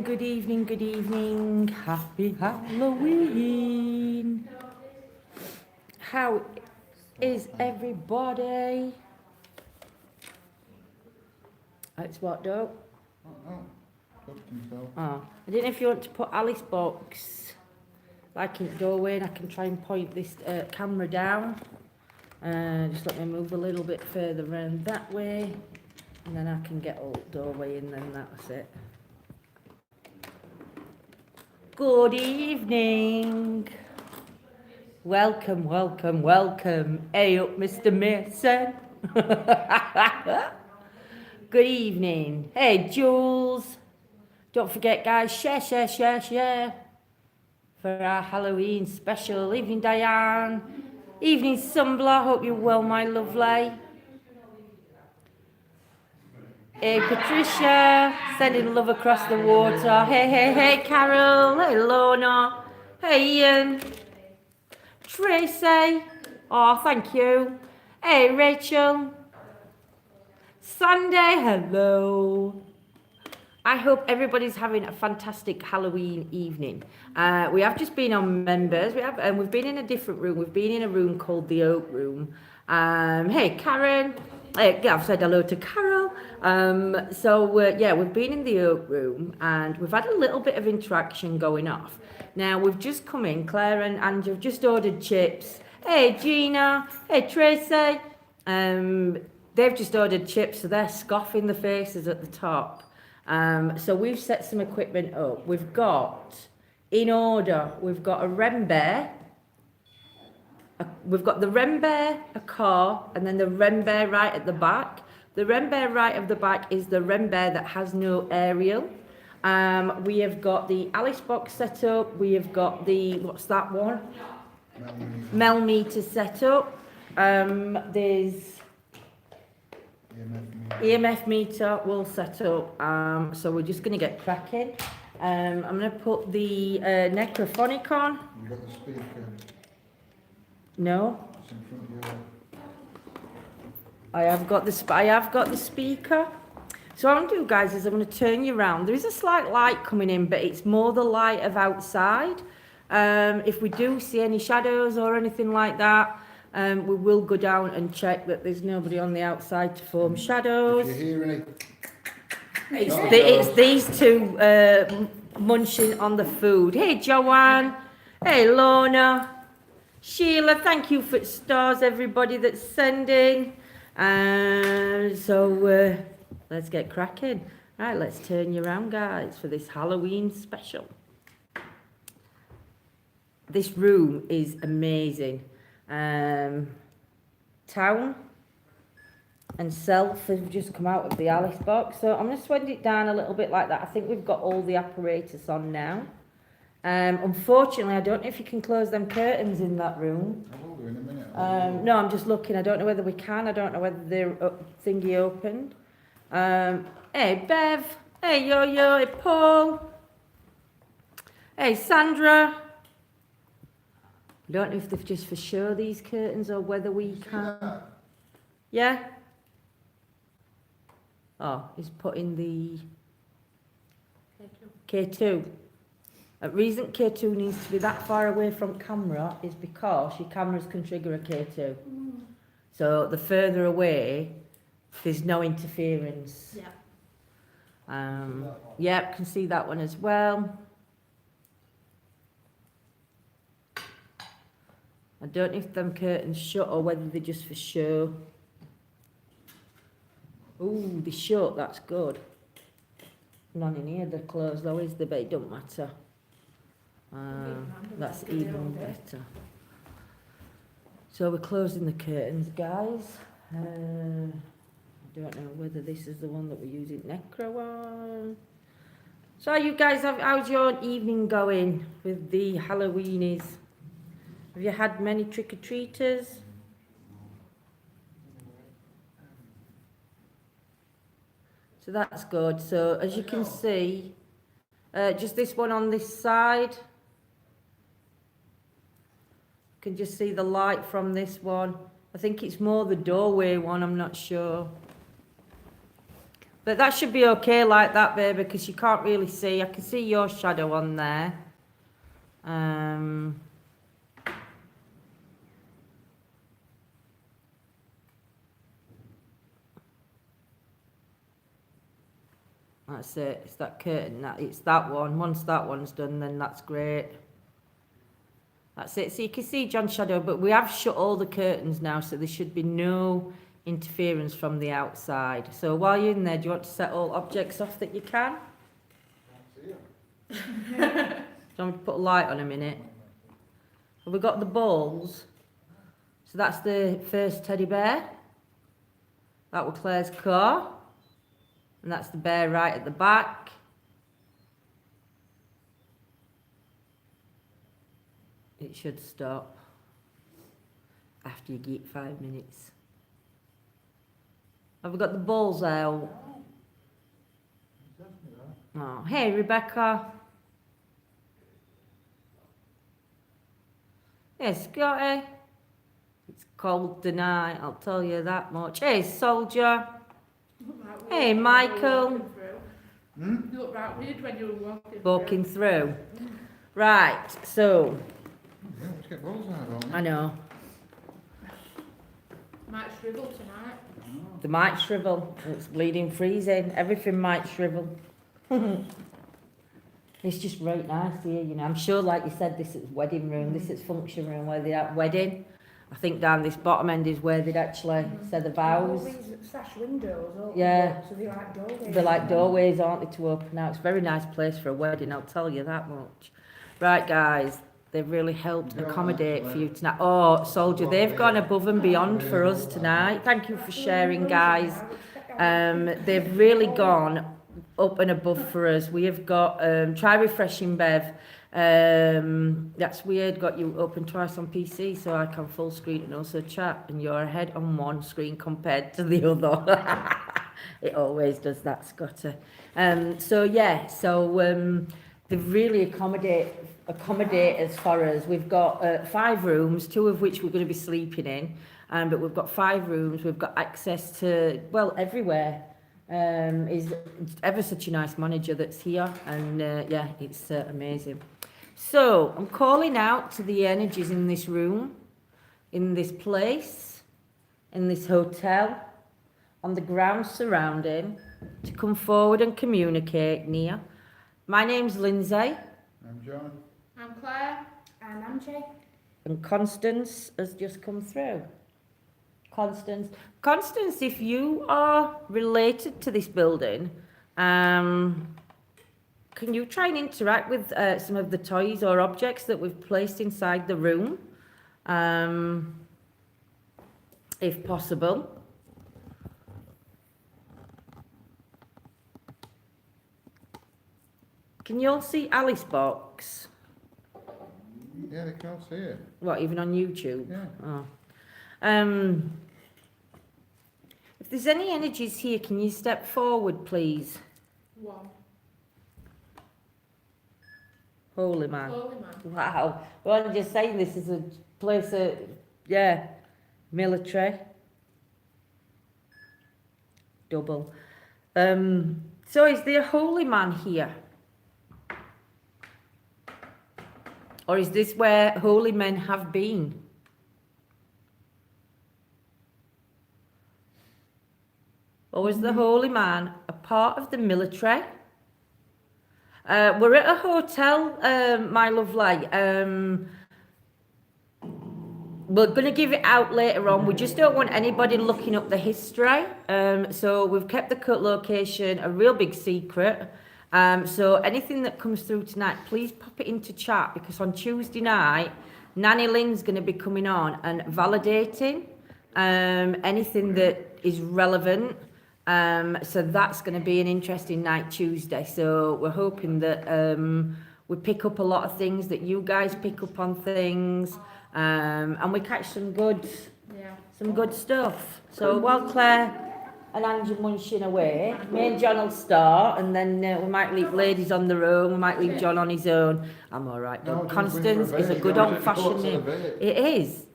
evening, good evening, good evening. Happy Halloween. How is everybody? It's what, Doug? Oh, I don't know if you want to put Alice box like in the doorway, and I can try and point this camera down. Just let me move a little bit further around that way, and then I can get all the doorway in, then that's it. Good evening. Welcome, welcome, welcome. Hey up, Mr. Mason. Good evening. Hey, Jules. Don't forget, guys, share for our Halloween special. Evening, Diane. Evening, Sumbler. Hope you're well, my lovely. Hey, Patricia. Sending love across the water. Hey, Carol. Hey, Lorna. Hey, Ian. Tracy. Oh, thank you. Hey, Rachel. Sunday. Hello. I hope everybody's having a fantastic Halloween evening. We have just been on members. We've been in a different room. We've been in a room called the Oak Room. Hey, Karen. Yeah, I've said hello to Carol. We've been in the Oak Room and we've had a little bit of interaction going off. Now, we've just come in. Claire and Angie have just ordered chips. Hey, Gina. Hey, Tracy. They've just ordered chips, so they're scoffing the faces at the top. So we've set some equipment up. We've got, in order, we've got a Rem Bear. We've got the Rem Bear, a car, and then the Rem Bear right at the back. The Rem Bear right of the back is the Rem Bear that has no aerial. We have got the Alice box set up. We have got the, what's that one? Mel meter set up. There's EMF meter all set up, so we're just going to get cracking. I'm going to put the necrophonic on. You got the speaker? No. It's in front of you. I have got the speaker. So what I'm going to do, guys, is I'm going to turn you around. There is a slight light coming in, but it's more the light of outside. If we do see any shadows or anything like that, we will go down and check that there's nobody on the outside to form shadows. If you hear any... It's these two munching on the food. Hey, Joanne. Hey, Lorna. Sheila, thank you for stars, everybody that's sending. Let's get cracking. Right, let's turn you around, guys, for this Halloween special. This room is amazing. Town and Self have just come out of the Alice box, so I'm going to swend it down a little bit like that. I think we've got all the apparatus on now. Unfortunately, I don't know if you can close them curtains in that room. I will do in a minute. No, I'm just looking. I don't know whether we can. I don't know whether they're thingy opened. Hey, Bev. Hey, Yo-Yo. Hey, Paul. Hey, Sandra. I don't know if they've just for show these curtains or whether we can. Yeah? Oh, he's putting the K2. The reason K2 needs to be that far away from camera is because your cameras can trigger a K2. So the further away, there's no interference. Yeah. Yep, can see that one as well. I don't know if them curtains shut or whether they're just for show. Ooh, they shut, that's good. None in here, they're closed though, is there? But it don't matter. That's even better. So we're closing the curtains, guys. I don't know whether this is the one that we're using necro on. So you guys, how's your evening going with the Halloweenies? Have you had many trick-or-treaters? So that's good. So as you can see, just this one on this side. You can just see the light from this one. I think it's more the doorway one, I'm not sure. But that should be okay like that, baby, because you can't really see. I can see your shadow on there. That's it. It's that curtain. It's that one. Once that one's done, then that's great. That's it. So you can see John's shadow, but we have shut all the curtains now, so there should be no interference from the outside. So while you're in there, do you want to set all objects off that you can? Do you want me to put a light on a minute? Have we got the balls? So that's the first teddy bear. That was Claire's car. And that's the bear right at the back. It should stop after you get 5 minutes. Have we got the balls out? Oh, hey, Rebecca. Yes, Scotty. It's cold tonight, I'll tell you that much. Hey, Soldier. Hey, Michael. You look right weird when you were Walking through. Right, so. Yeah, let's get balls out, don't we? I know. Might shrivel tonight. They might shrivel. It's bleeding freezing. Everything might shrivel. It's just right nice here, you know. I'm sure, like you said, this is wedding room, this is function room where they're at wedding. I think down this bottom end is where they'd actually say the vows. All these sash windows, all Yeah. so they're like doorways. They're like doorways, aren't they, to open out. It's a very nice place for a wedding, I'll tell you that much. Right, guys, they've really helped accommodate for you tonight. Oh, Soldier, they've gone above and beyond for us tonight. Thank you for sharing, guys. They've really gone up and above for us. We have got, try refreshing, Bev. That's weird, got you open twice on PC so I can full screen and also chat, and you're ahead on one screen compared to the other. It always does that, Scotty. They've really accommodate as far as we've got 5 rooms, 2 of which we're going to be sleeping in, but we've got 5 rooms. We've got access to, well, everywhere. Is ever such a nice manager that's here, and yeah, it's amazing. So I'm calling out to the energies in this room, in this place, in this hotel, on the grounds surrounding, to come forward and communicate near. My name's Lindsay. I'm John. I'm Claire. And I'm Jay. And Constance has just come through. Constance, if you are related to this building, can you try and interact with some of the toys or objects that we've placed inside the room, if possible? Can you all see Alice Box? Yeah, they can't see it. What, even on YouTube? Yeah. Oh. If there's any energies here, can you step forward, please? One. Holy man. Holy man. Wow. Well, I'm just saying this is a place of, yeah, military. Double. So is there a holy man here? Or is this where holy men have been? Or was the holy man a part of the military? We're at a hotel, my lovely. We're going to give it out later on. We just don't want anybody looking up the history. So we've kept the location a real big secret. So anything that comes through tonight, please pop it into chat, because on Tuesday night, Nanny Lynn's going to be coming on and validating anything that is relevant. So that's going to be an interesting night Tuesday. So we're hoping that we pick up a lot of things, that you guys pick up on things, and we catch some good stuff. So while Claire and Angie munching away, me and John will start, and then we might leave ladies on their own, we might leave John on his own. I'm all right, No, but just Constance bring is a her good a vape. old-fashioned She name. wants a vape. It is.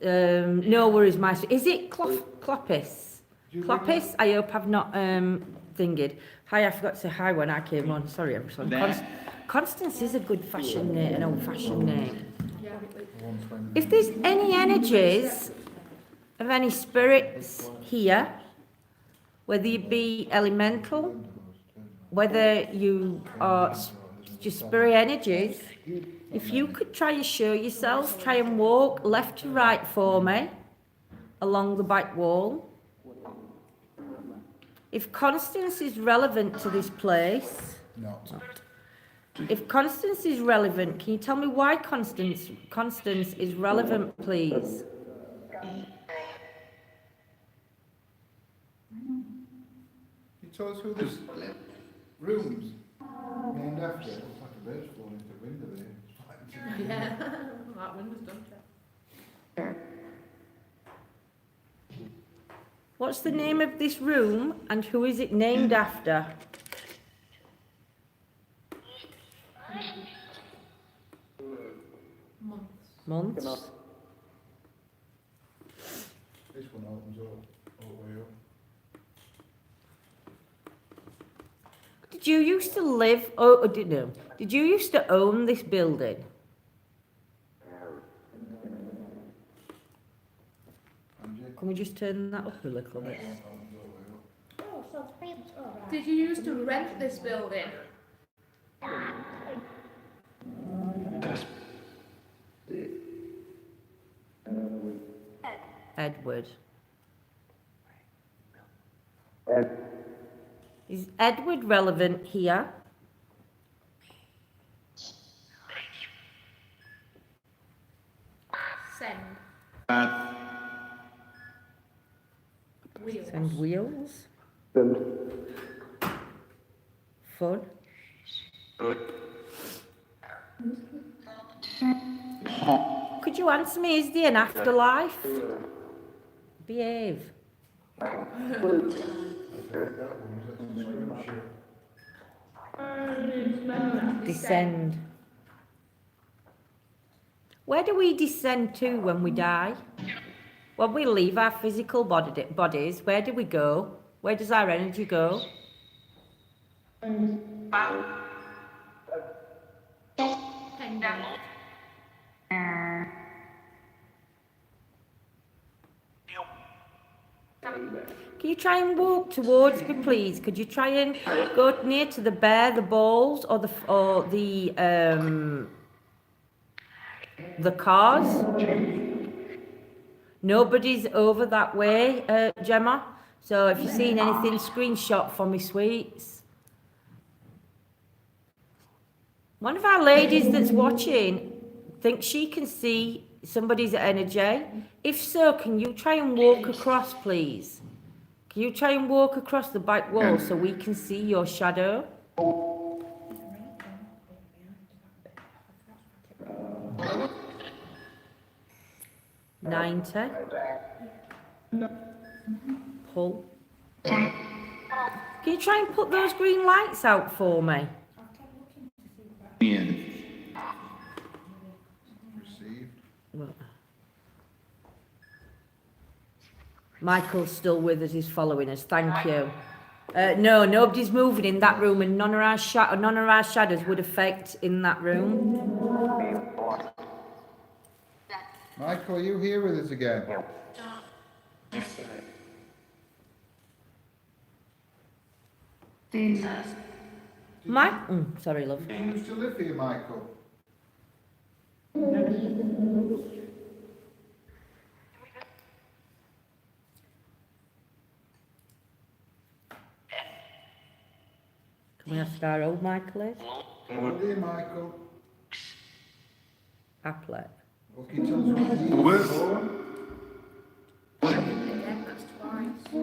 No worries, my... Is it Cloppis? Cloppis? I hope I've not thingied. Hi, I forgot to say hi when I came on. Sorry, everyone. Constance is a good fashioned name, an old-fashioned name. Yeah. 120. If there's any energies of any spirits here, whether you be elemental, whether you are just spirit energies, if you could try and show yourselves, try and walk left to right for me along the back wall. If Constance is relevant to this place, Not. if Constance is relevant, can you tell me why Constance is relevant, please? You told us who this room's named after. It looks like a bird's falling into the window there. Yeah. That window's done. What's the name of this room and who is it named after? Months. Months? This one opens up all the way up. Did you used to live, oh, did no. Did you used to own this building? Can we just turn that up a little bit? Oh, so it's paint. Oh, right. Did you used to rent this building? Edward. Is Edward relevant here? Send. Wheels. And wheels? Fun? Could you answer me, is there an afterlife? Behave. Descend. Where do we descend to when we die? When we leave our physical bodies, where do we go? Where does our energy go? Pendant. Can you try and walk towards me, please? Could you try and go near to the bear, the balls, or the cars? Nobody's over that way, Gemma. So if you've seen anything, screenshot for me, sweets. One of our ladies that's watching thinks she can see somebody's energy. If so, can you try and walk across, please? Can you try and walk across the back wall so we can see your shadow? 90. Pull. Can you try and put those green lights out for me? Received. Well, Michael's still with us, he's following us, thank you. No, nobody's moving in that room and none of our shadows would affect in that room. Michael, are you here with us again? Sorry, love. You used to live here, Michael. Can we ask our old Michael is? Hello there, Michael. Applet. Well, can you tell us what you need for? Again, that's twice.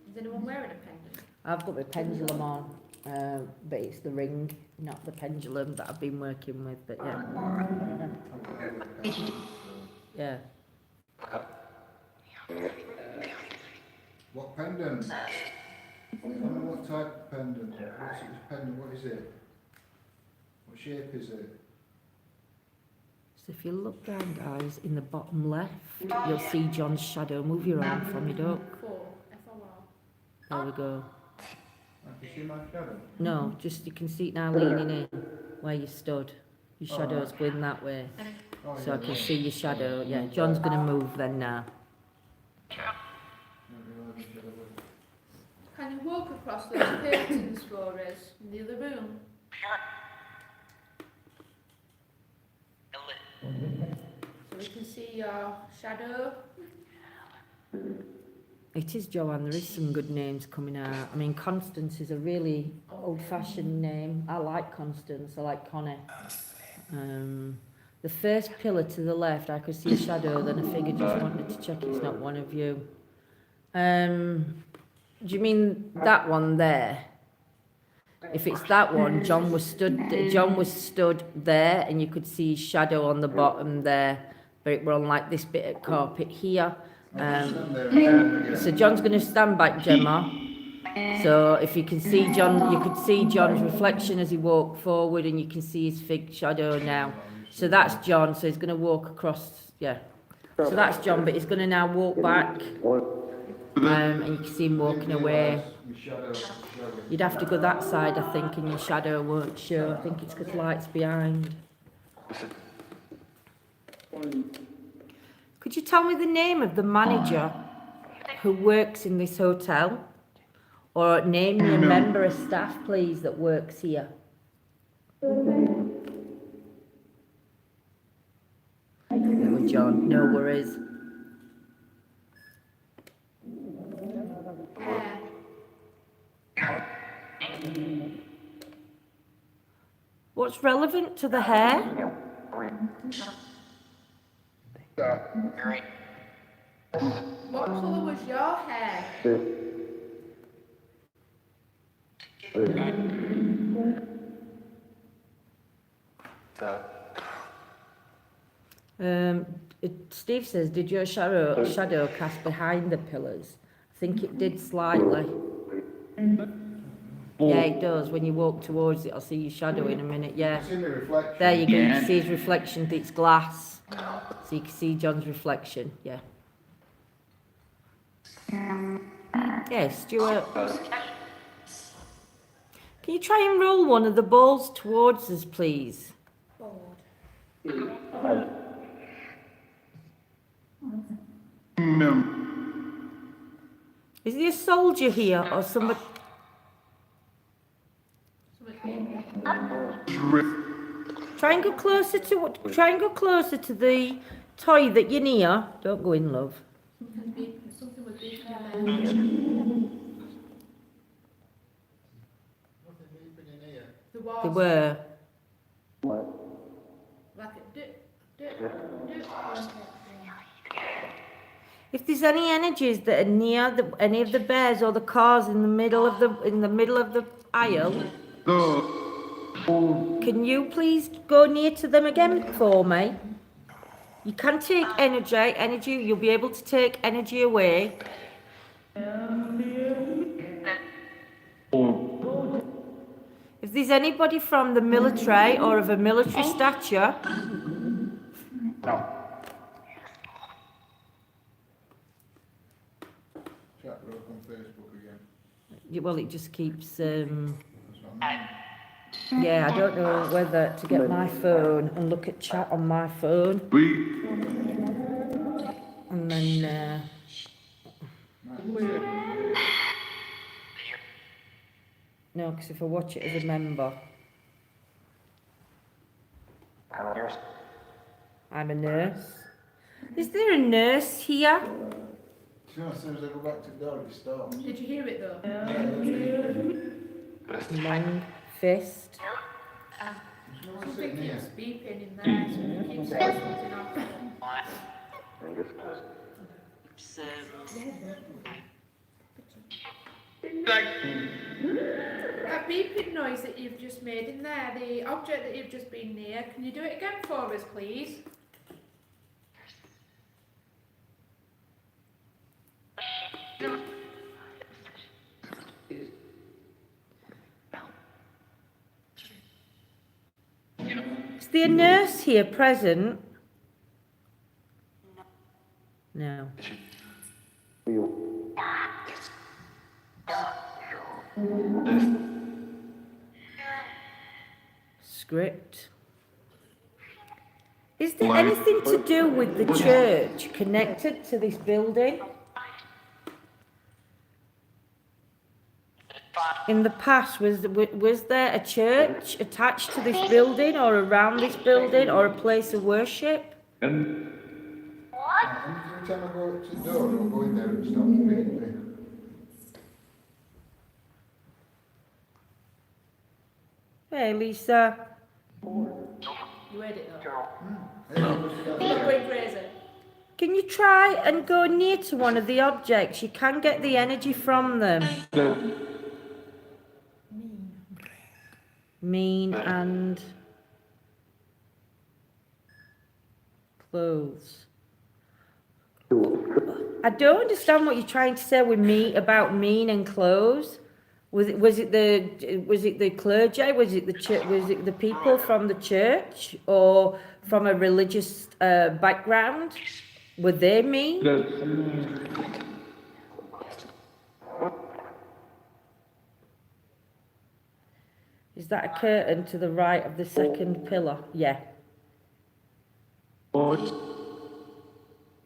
Is anyone wearing a pendant? I've got my pendulum on, but it's the ring, not the pendulum that I've been working with, but yeah. Yeah. What pendant? I don't know what type of pendant. What's it? Pendant? What is it? What shape is it? So if you look down, guys, in the bottom left, you'll see John's shadow. Move your arm from me, duck. 4. F-O-R. There we go. Can you see my shadow? No, just you can see it now leaning in where you stood. Your shadow's going that way. Oh, So I yeah, can yeah. see your shadow. Yeah, John's going to move then now. Can you walk across those curtains for us in the other room? So we can see your shadow. It is Joanne, there is some good names coming out. I mean, Constance is a really old-fashioned name. I like Constance, I like Connie. The first pillar to the left, I could see a shadow, then I figured just wanted to check it's not one of you. Do you mean that one there? If it's that one, John was stood there, and you could see his shadow on the bottom there, but it were on like this bit of carpet here. So John's going to stand back, Gemma. So if you can see John, you could see John's reflection as he walked forward, and you can see his fig shadow now. So that's John. So he's going to walk across. Yeah. So that's John, but he's going to now walk back, and you can see him walking away. You'd have to go that side, I think, and your shadow won't show. I think it's because light's behind. Could you tell me the name of the manager who works in this hotel? Or name me a member of staff, please, that works here. No, John, no worries. What's relevant to the hair? What colour was your hair? Steve says, did your shadow cast behind the pillars? I think it did slightly. Yeah, it does. When you walk towards it, I'll see your shadow in a minute. Yeah. There you go. You can see his reflection. It's glass. So you can see John's reflection. Yeah. Yeah, Stuart. Can you try and roll one of the balls towards us, please? Is there a soldier here or somebody? Try and go closer to the toy that you're near. Don't go in, love. Something was beeping in there. There was. They were. Like a If there's any energies that are near any of the bears or the cars in the middle of the aisle, can you please go near to them again for me? You can take energy. You'll be able to take energy away. If there's anybody from the military or of a military stature. Chat broke on Facebook again. Well, it just keeps. Yeah, I don't know whether to get my phone and look at chat on my phone. And then. No, because if I watch it as a member. I'm a nurse. Is there a nurse here? As soon as I go back to the door, it stops. Did you hear it though? Long fist. Something keeps beeping in there, so it keeps saying something off. That beeping noise that you've just made in there, the object that you've just been near, can you do it again for us, please? Is there a nurse here present? No. Script. Is there anything to do with the church connected to this building? In the past, was there a church attached to this building or around this building or a place of worship? Every time I go to the door, I'll go in there and stop reading. Hey, Lisa. You heard it though. Mm. You're going crazy. Can you try and go near to one of the objects? You can get the energy from them. Mean and clothes. I don't understand what you're trying to say with me about mean and clothes. Was it the clergy? Was it the church? Was it the people from the church or from a religious background? Were they mean? Is that a curtain to the right of the second pillar? Yeah. I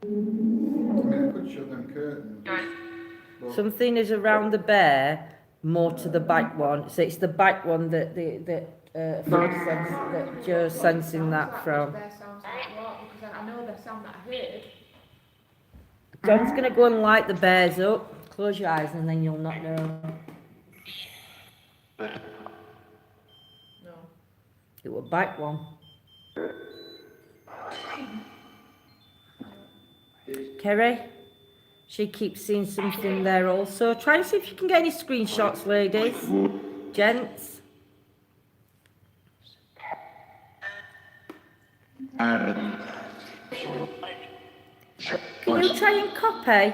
mean, I could shut them curtains. But Something is around the bear, more to the back one. So it's the back one that that Joe's sensing that from. Their sounds like what? Because I know the sound that I heard. John's gonna go and light the bears up. Close your eyes and then you'll not know. No. It was back one. Kerry, she keeps seeing something there also. Try and see if you can get any screenshots, ladies, gents. Can you try and copy?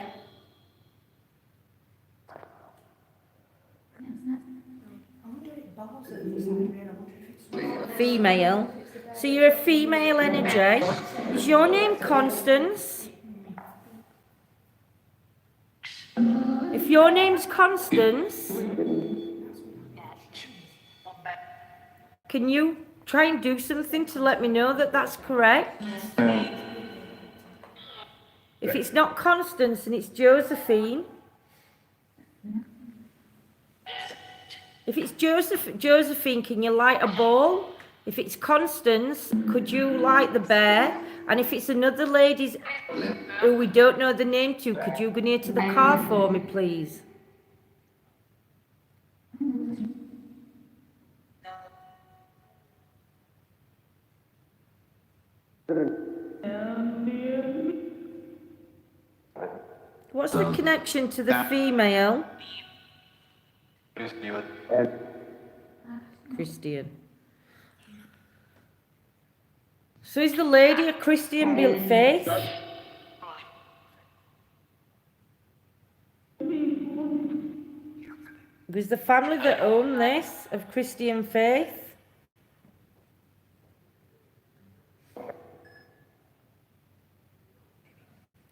Female. So you're a female energy. Is your name Constance? If your name's Constance, can you try and do something to let me know that that's correct? If it's not Constance and it's Josephine, if it's Josephine, can you light a ball? If it's Constance, could you light the bear? And if it's another lady who we don't know the name to, could you go near to the car for me, please? What's the connection to the female? Christian. So is the lady a Christian built faith? Was the family that own this of Christian faith?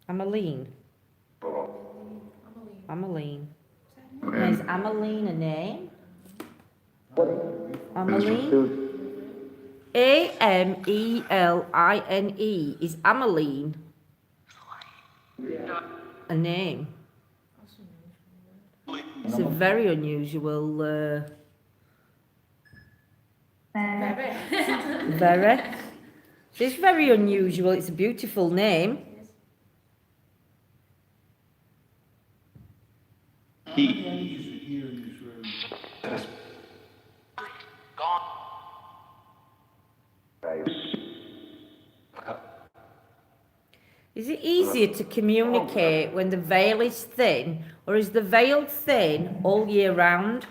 Amaline. Amaline. Is Amaline a name? Amaline? Ameline is Amaline a name? It's a very unusual. Very. It's very unusual. It's a beautiful name. Is it easier to communicate when the veil is thin, or is the veil thin all year round?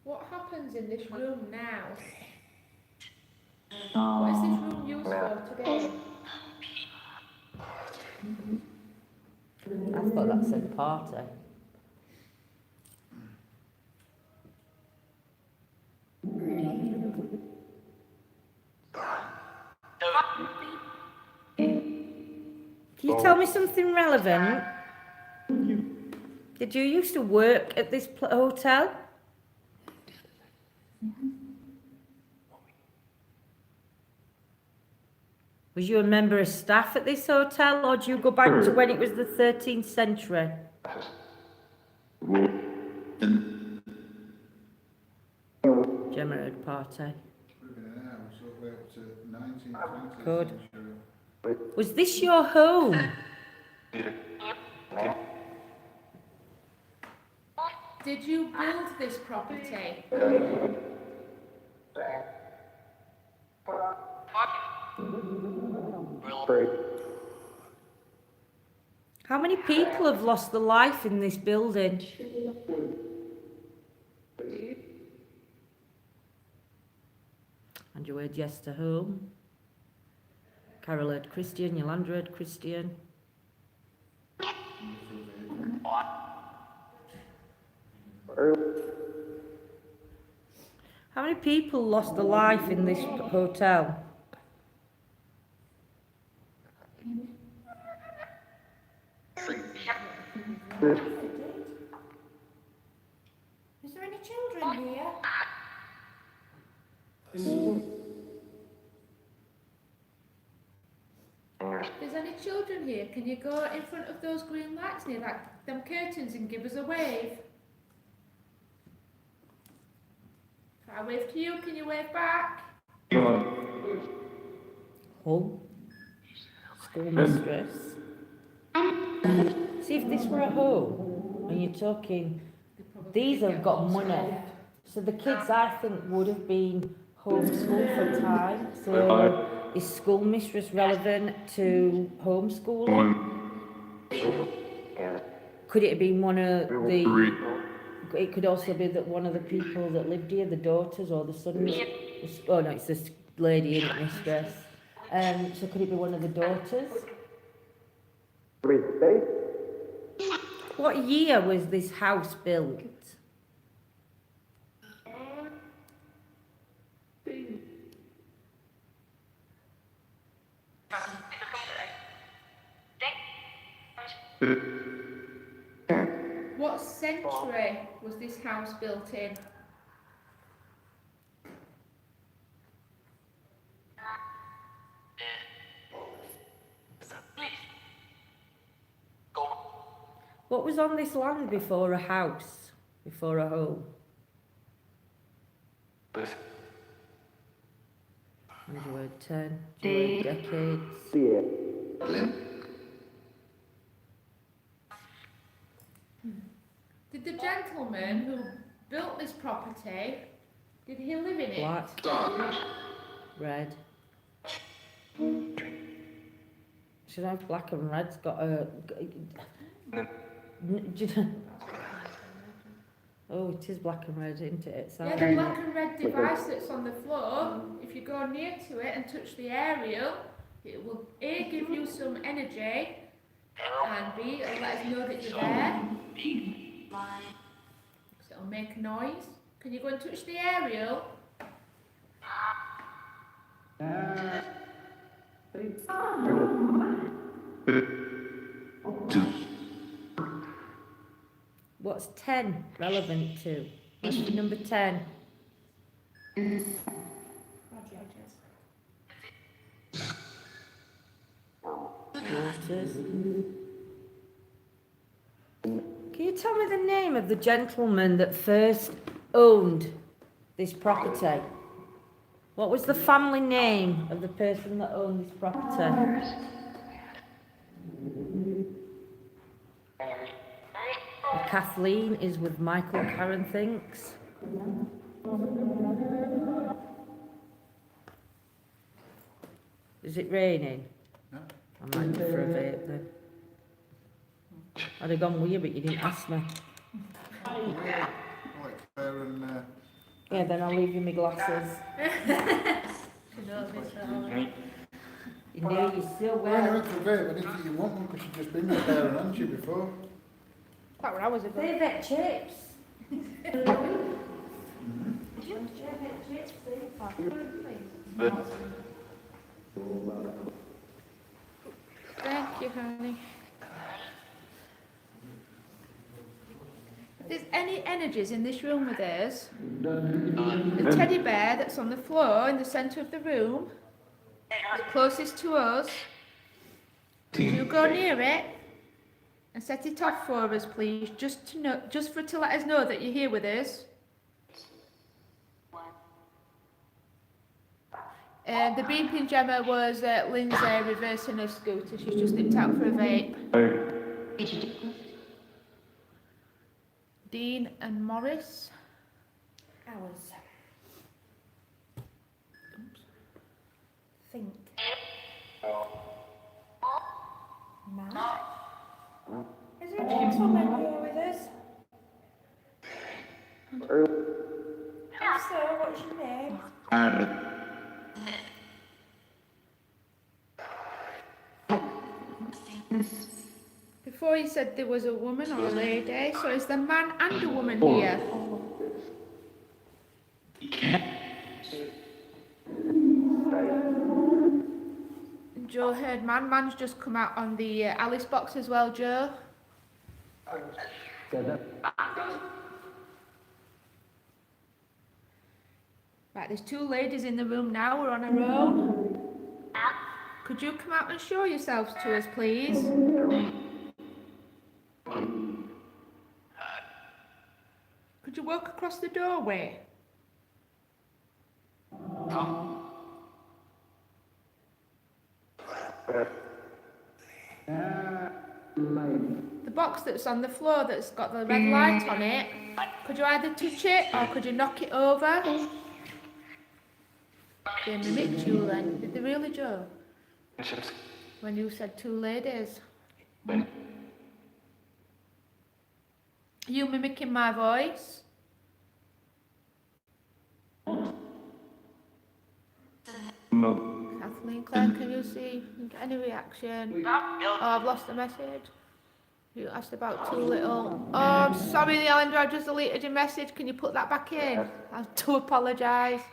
What happens in this room now? What is this room used for today? I thought that said party. Can you tell me something relevant? Did you used to work at this hotel? Was you a member of staff at this hotel, or do you go back to when it was the 13th century? Gemma heard party. We've been in a house all the way up to 19th, 20th Good. century. Was this your home? Did you build this property? How many people have lost their life in this building? And you heard yes to home. Carol heard Christian, Yolanda heard Christian. How many people lost their life in this hotel? Is there any children here? If there's any children here, can you go in front of those green lights near them curtains and give us a wave? If I wave to you, can you wave back? Home. School mistress. See, if this were a home, and you're talking, these have got money. So the kids, I think, would have been homeschooled for a time. So is school mistress relevant to homeschooling? Could it have been one of the... It could also be that one of the people that lived here, the daughters or the sons... Oh no, it's this lady, isn't it, mistress? So could it be one of the daughters? What year was this house built? What century was this house built in? What was on this land before a house, before a home? And you word 10, you word decades. Did the gentleman who built this property, did he live in it? Black. Red. Should I have black and red's got a... Oh, it is black and red, isn't it? Yeah, the black and red device that's on the floor, if you go near to it and touch the aerial, it will A, give you some energy, and B, it'll let us know that you're there. So it'll make noise. Can you go and touch the aerial? What's 10 relevant to? What's number 10? Waters. Can you tell me the name of the gentleman that first owned this property? What was the family name of the person that owned this property? Kathleen is with Michael, Karen thinks. Is it raining? No. I might go for a vape then. I'd have gone with you, but you didn't ask me. Like Claire and... Yeah, then I'll leave you my glasses. You know, you're still When I wearing. went for a vape, I didn't think you'd want one because you'd just been with Claire and Angie before. That were hours ago. They vet chips. you, honey. If there's any energies in this room with us, the teddy bear that's on the floor in the centre of the room, closest to us, you go near it and set it off for us, please, just to know, just for it to let us know that you're here with us. The beeping Gemma was Lindsay reversing her scooter. She's just nipped out for a vape. Dean and Morris. Hours. Think. Matt. Is there a gentleman here with us? If so, what's your name? Before you said there was a woman or a lady, so is there a man and a woman here? Joe heard man. Man's just come out on the Alice box as well, Joe. Right, there's two ladies in the room now. We're on our own. Could you come out and show yourselves to us, please? Could you walk across the doorway? The box that's on the floor that's got the red light on it, could you either touch it or could you knock it over? They mimicked you then. Did they really, Joe? When you said two ladies. Are you mimicking my voice? Kathleen, Claire, can you see? Get any reaction? Oh, I've lost the message. You asked about two little... Oh, I'm sorry, Leander, I just deleted your message. Can you put that back in? I do apologise.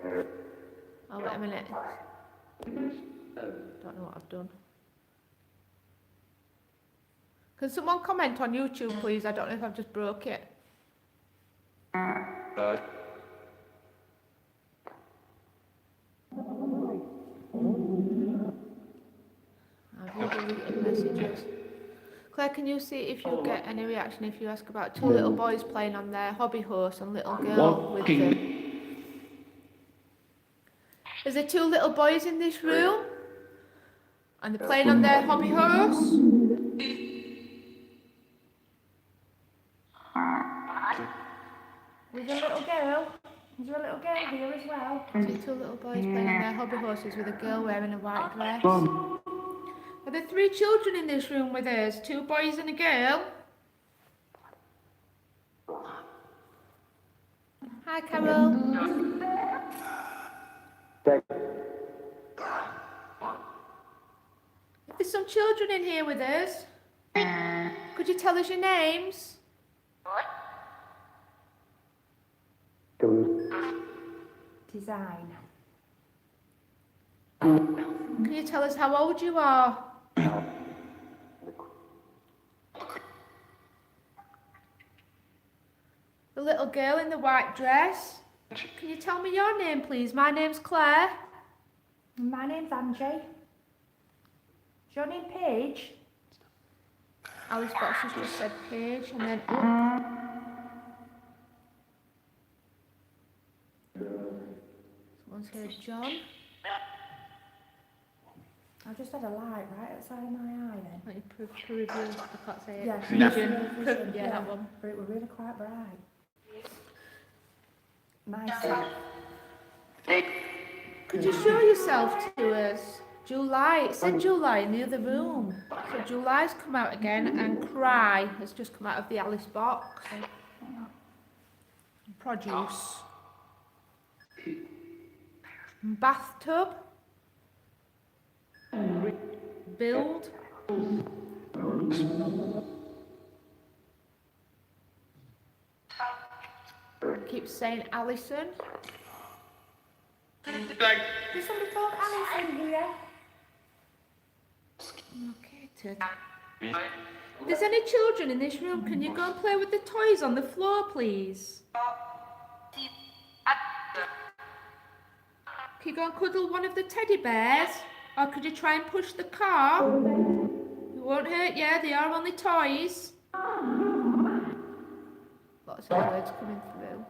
Oh, wait a minute. Don't know what I've done. Can someone comment on YouTube, please? I don't know if I've just broke it. I've deleted messages. Claire, can you see if you get any reaction if you ask about two little boys playing on their hobby horse and little girl with them? Is there two little boys in this room? And they're playing on their hobby horse? There's a little girl. There's a little girl here as well. See two little boys playing on their hobby horses with a girl wearing a white dress. Are there three children in this room with us? Two boys and a girl? Hi, Carol. There's some children in here with us. Could you tell us your names? Design. Can you tell us how old you are? The little girl in the white dress. Can you tell me your name, please? My name's Claire. My name's Angie. Is your name Paige? Alice Box has just said Paige, and then someone's here, John. I just had a light right outside of my eye then. Let me review. I can't say it. Yeah, Vision. Yeah, that one. But it was really quite bright. Myself. Could you show yourself to us? July, it said July in the other room. So July's come out again, and Cry has just come out of the Alice box. Produce. Bathtub. Build. Keep saying Alison. There's somebody called Alison here. Okay, Ted. If there's any children in this room, can you go and play with the toys on the floor, please? Can you go and cuddle one of the teddy bears? Or could you try and push the car? It won't hurt you, they are only toys. Lots of words coming through.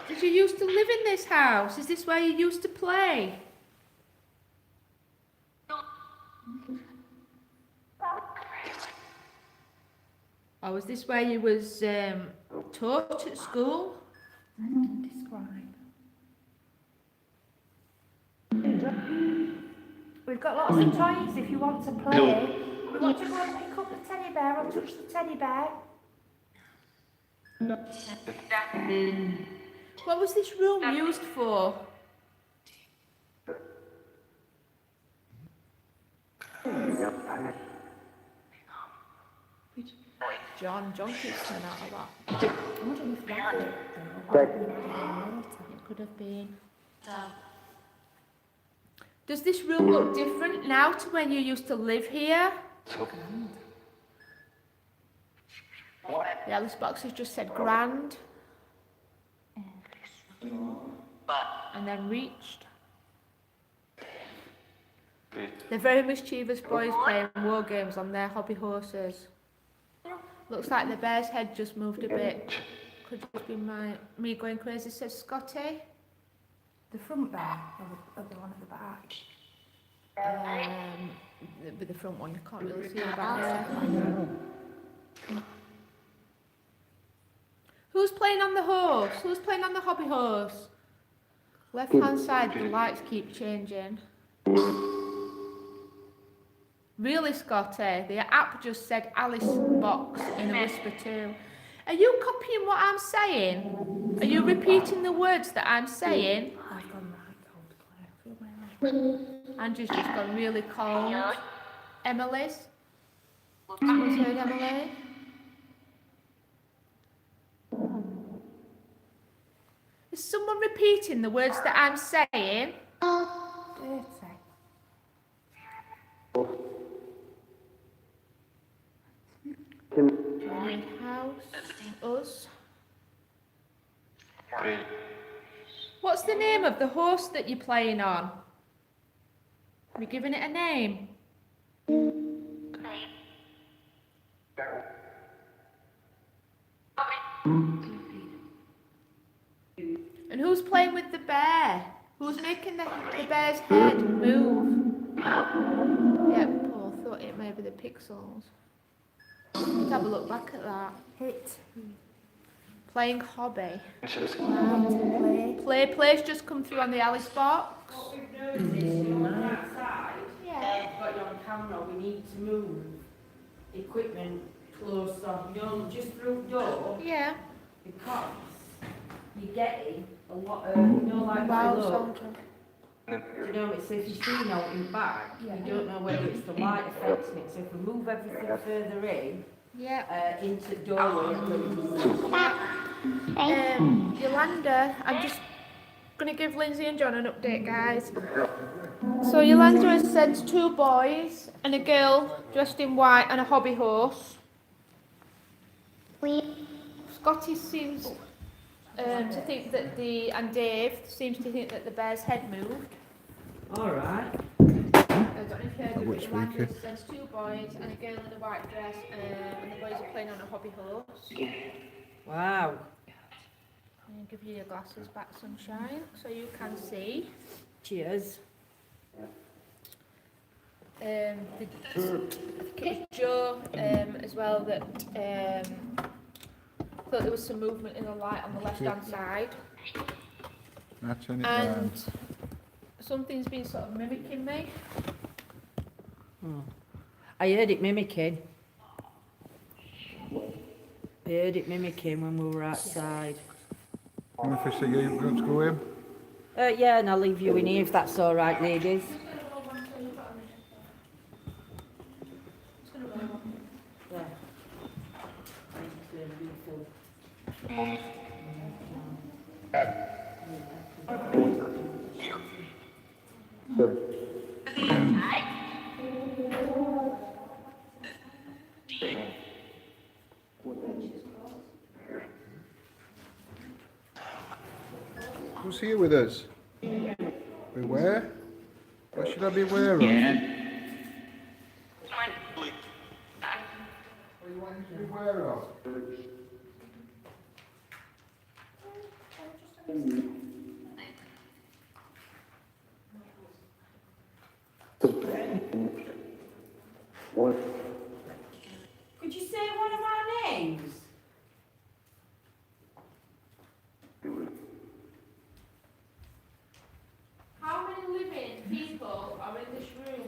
Did you used to live in this house? Is this where you used to play? Or was this where you was taught at school? Describe. We've got lots of toys if you want to play. You want to go and pick up the teddy bear or touch the teddy bear? What was this room used for? John keeps coming out of that. I wonder if that It could have been. Does this room look different now to when you used to live here? The Alice box has just said grand. And then reached. They're very mischievous boys playing war games on their hobby horses. Looks like the bear's head just moved a bit. Could just be me going crazy, says Scotty. the front bear or the one at the back? With the front one, you can't really see the back there. Who's playing on the horse? Who's playing on the hobby horse? Left hand side, the lights keep changing. Really, Scotty? The app just said Alice box in a whisper too. Are you copying what I'm saying? Are you repeating the words that I'm saying? I've gone right cold, Claire. Feel my leg. Andrew's just gone really cold. Emily's? Someone's heard Emily? Is someone repeating the words that I'm saying? Dirty. Johnny house. Us. What's the name of the horse that you're playing on? Are you giving it a name? And who's playing with the bear? Who's making the bear's head move? Yep, Paul thought it may be the pixels. Let's have a look back at that. Hit. Playing hobby. Play. Play's just come through on the Alice box. What we've noticed is on the outside, Yeah. we've got you on camera, we need to move equipment closer, just through the door, Yeah. because you're getting a lot of, like Wow, look, soldier. so if you see out in back, Yeah. you don't know whether it's the light affecting it, so if we move everything further in, Yeah. into the doorway, Yolanda, I'm just going to give Lindsay and John an update, guys. So Yolanda has sent 2 boys and a girl dressed in white and a hobby horse. Scotty seems to think that and Dave seems to think that the bear's head moved. alright. I don't know if you heard of which it. Yolanda weekend? sends 2 boys and a girl in a white dress, and the boys are playing on a hobby horse. Wow. I'll give you your glasses back, sunshine, so you can see. Cheers. I think it was Joe as well that thought there was some movement in the light on the left hand side, Now turn it and round. something's been sort of mimicking me. I heard it mimicking. I heard it mimicking when we were outside. And if I see you, you want to go in? Yeah, and I'll leave you in here if that's all right, ladies. Yeah. Who's here with us? Beware? What should I be aware of? What do you want me to be aware of? Could you say one of our names? How many living people are in this room?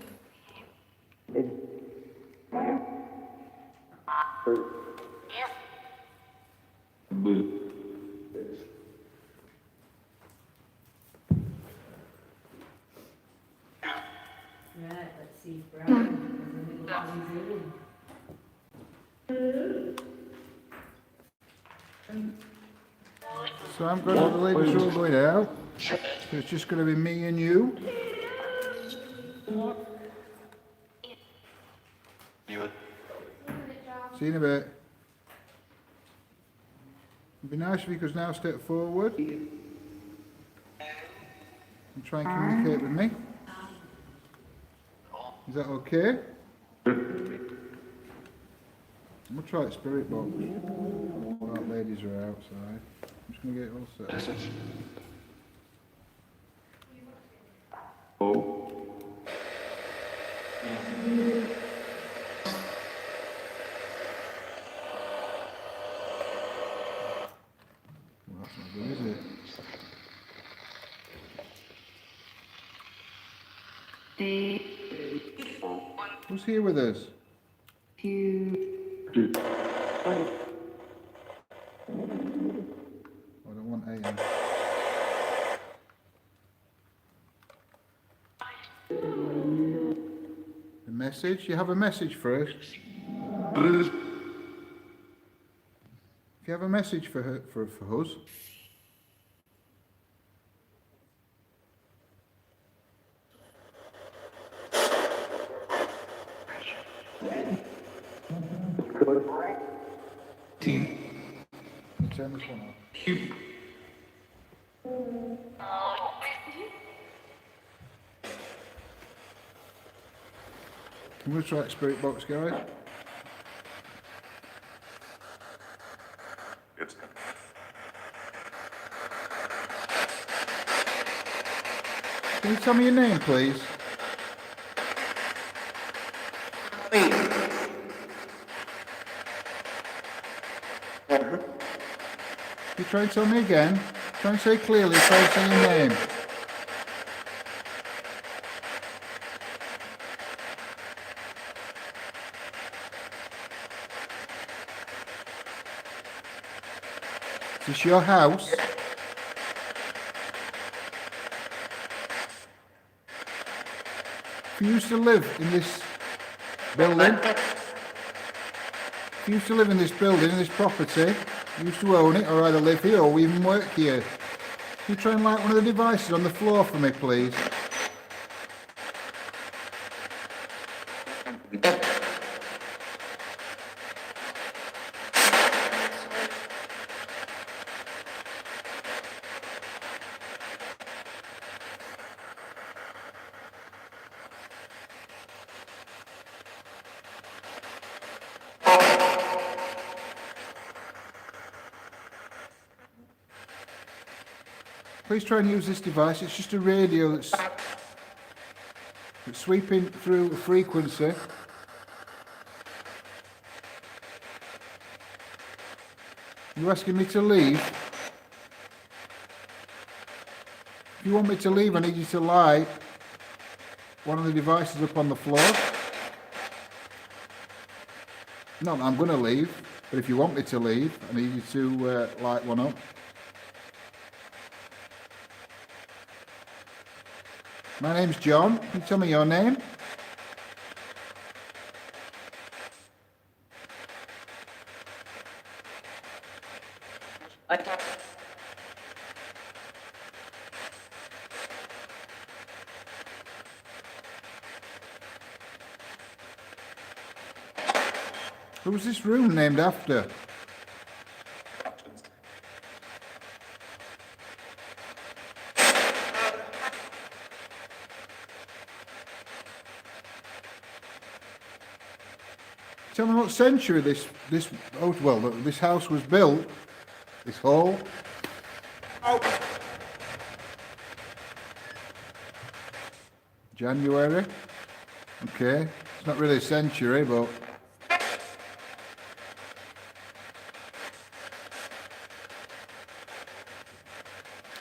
Right, let's see if Brian So I'm going to the ladies all going out. So it's just going to be me and you. See you in a bit. It'd be nice if you could now step forward and try and communicate with me. Is that okay? I'm going to try the spirit box. Right, ladies are outside. I'm just going to get it all set. Well, that's not good, is it? Who's here with us? I don't want AM. The message? You have a message for us? If you have a message for her, for us? Turn this one off. I'm going to try the spirit box, guys. Can you tell me your name, please? You try and tell me again. Try and say clearly, try and say your name. Is this your house? If you used to live in this building, if you used to live in this building, in this property, you used to own it, or either live here or even work here. Can you try and light one of the devices on the floor for me, please? Please try and use this device. It's just a radio that's sweeping through a frequency. You're asking me to leave? If you want me to leave, I need you to light one of the devices up on the floor. Not that I'm going to leave, but if you want me to leave, I need you to light one up. My name's John. Can you tell me your name? Who's this room named after? Tell me what century this house was built. This hall. January. Okay, it's not really a century, but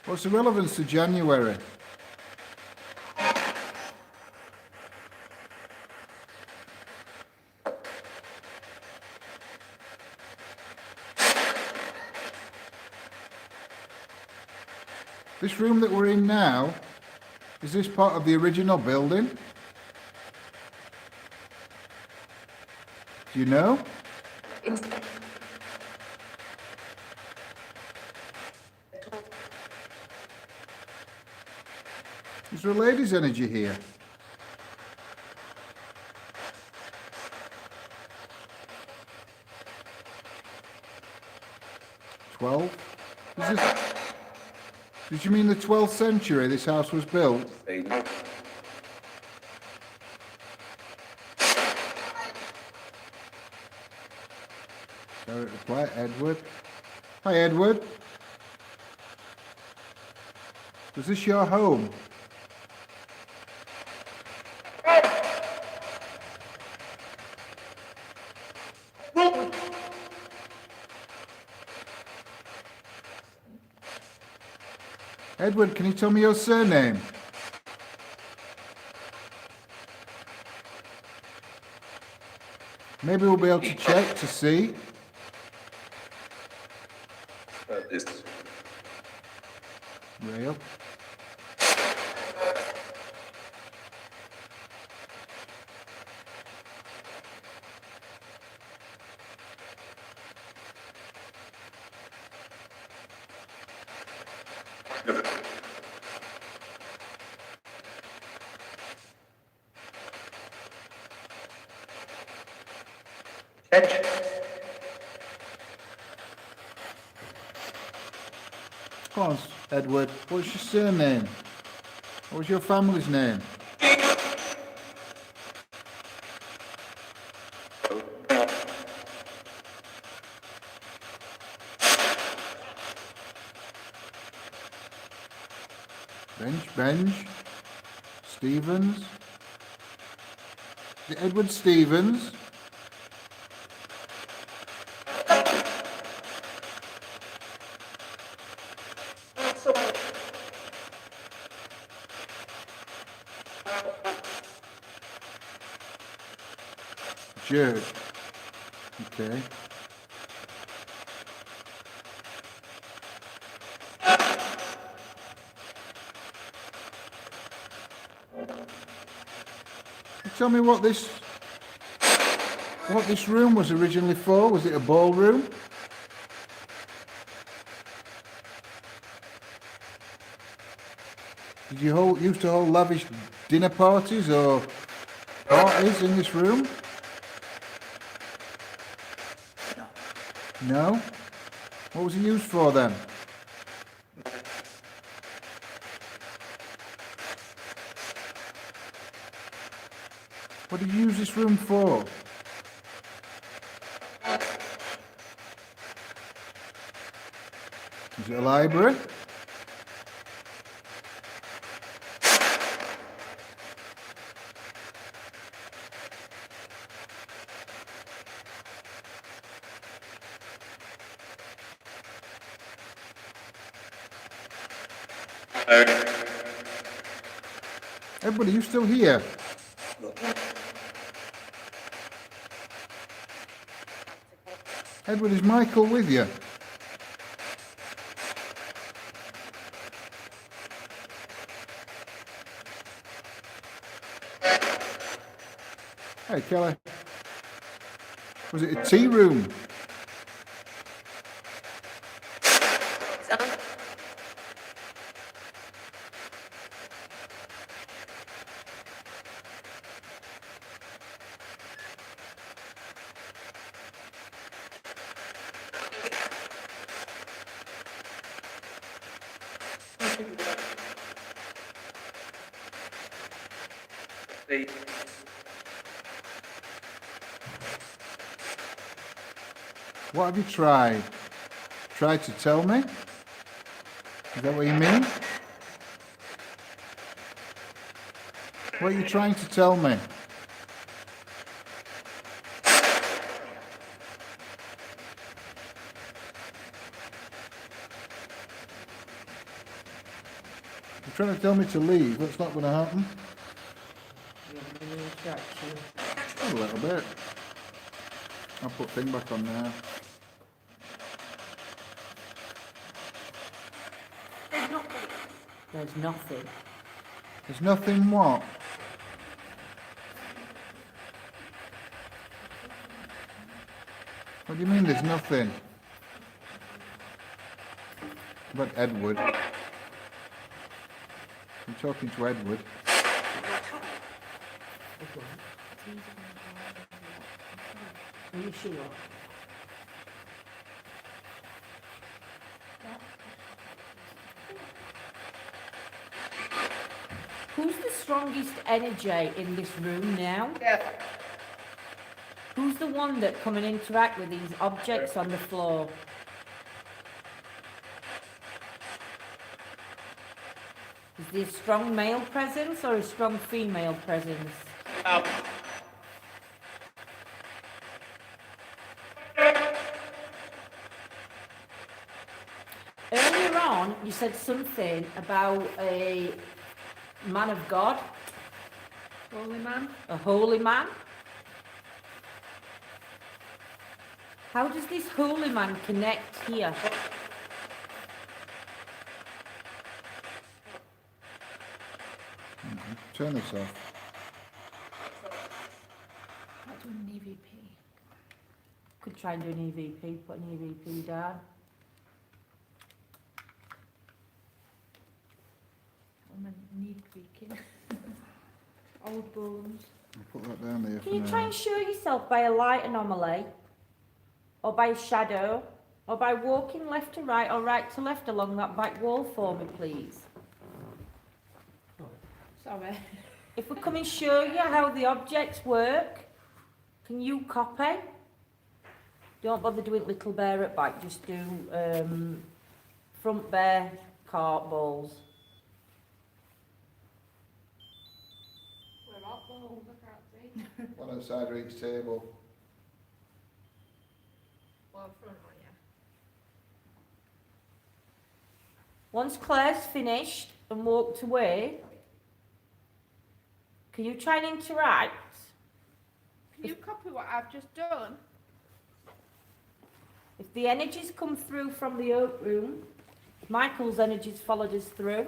what's the relevance to January? This room that we're in now, is this part of the original building? Do you know? Is there a ladies' energy here? $12? Did you mean the 12th century this house was built? Sorry, reply, Edward. Hi, Edward. Was this your home? Edward, can you tell me your surname? Maybe we'll be able to check to see. Rail. Come on, Edward. What's your surname? What was your family's name? Benj? Stevens? Is it Edward Stevens? Jared. Okay. Tell me what this room was originally for. Was it a ballroom? Did you used to hold lavish dinner parties or parties in this room? No? What was it used for then? What did you use this room for? Is it a library? Everybody, you still here? Edward, is Michael with you? Hey, Kelly. Was it a tea room? What have you tried? Tried to tell me? Is that what you mean? What are you trying to tell me? You're trying to tell me to leave. That's not going to happen. A little bit. I'll put thing back on now. There's nothing. There's nothing what? What do you mean there's nothing? About Edward. I'm talking to Edward. Are you sure? Who's the strongest energy in this room now? Yeah. Who's the one that come and interact with these objects on the floor? Is there a strong male presence or a strong female presence? Earlier on, you said something about a man of God, Holy man. a holy man. How does this holy man connect here? Turn this off. Not doing an EVP. Could try and do an EVP, put an EVP down. I'm a knee creaking. Old bones. I'll put that down there for Can you now. try and show yourself by a light anomaly? Or by a shadow? Or by walking left to right or right to left along that back wall for me, please? Sorry. If we come and show you how the objects work, can you copy? Don't bother doing little bear at back, just do front bear, cart balls. We're all bones, I can't see. One outside of each table. Well, front one, yeah. Once Claire's finished and walked away, can you try and interact? Can you copy what I've just done? If the energies come through from the oak room, Michael's energies followed us through.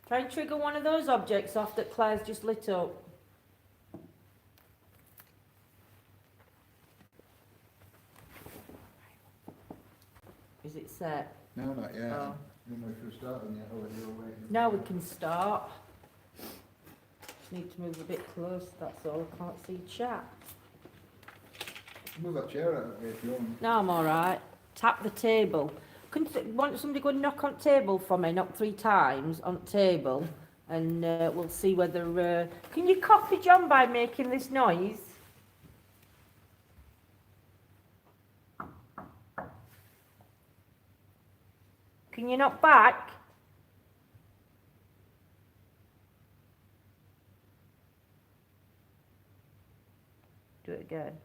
Try and trigger one of those objects off that Claire's just lit up. Is it set? No, not yet. Oh. I don't know if you're starting yet or whether you're waiting. Now we can start. Just need to move a bit closer, that's all. I can't see chat. Move that chair out of the way if you want. No, I'm alright. Tap the table. Want somebody go and knock on table for me? Knock 3 times on table, and we'll see whether. Can you copy John by making this noise? Can you knock back? Do it again.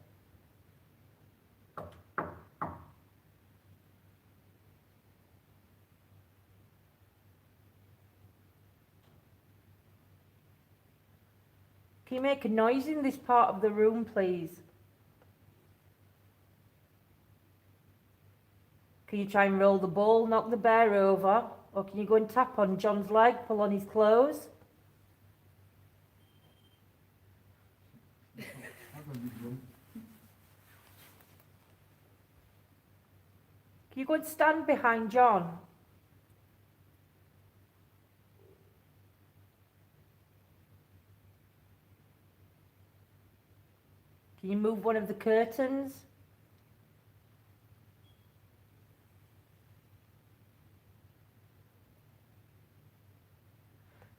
Can you make a noise in this part of the room, please? Can you try and roll the ball, knock the bear over? Or can you go and tap on John's leg, pull on his clothes? Can you go and stand behind John? Can you move one of the curtains?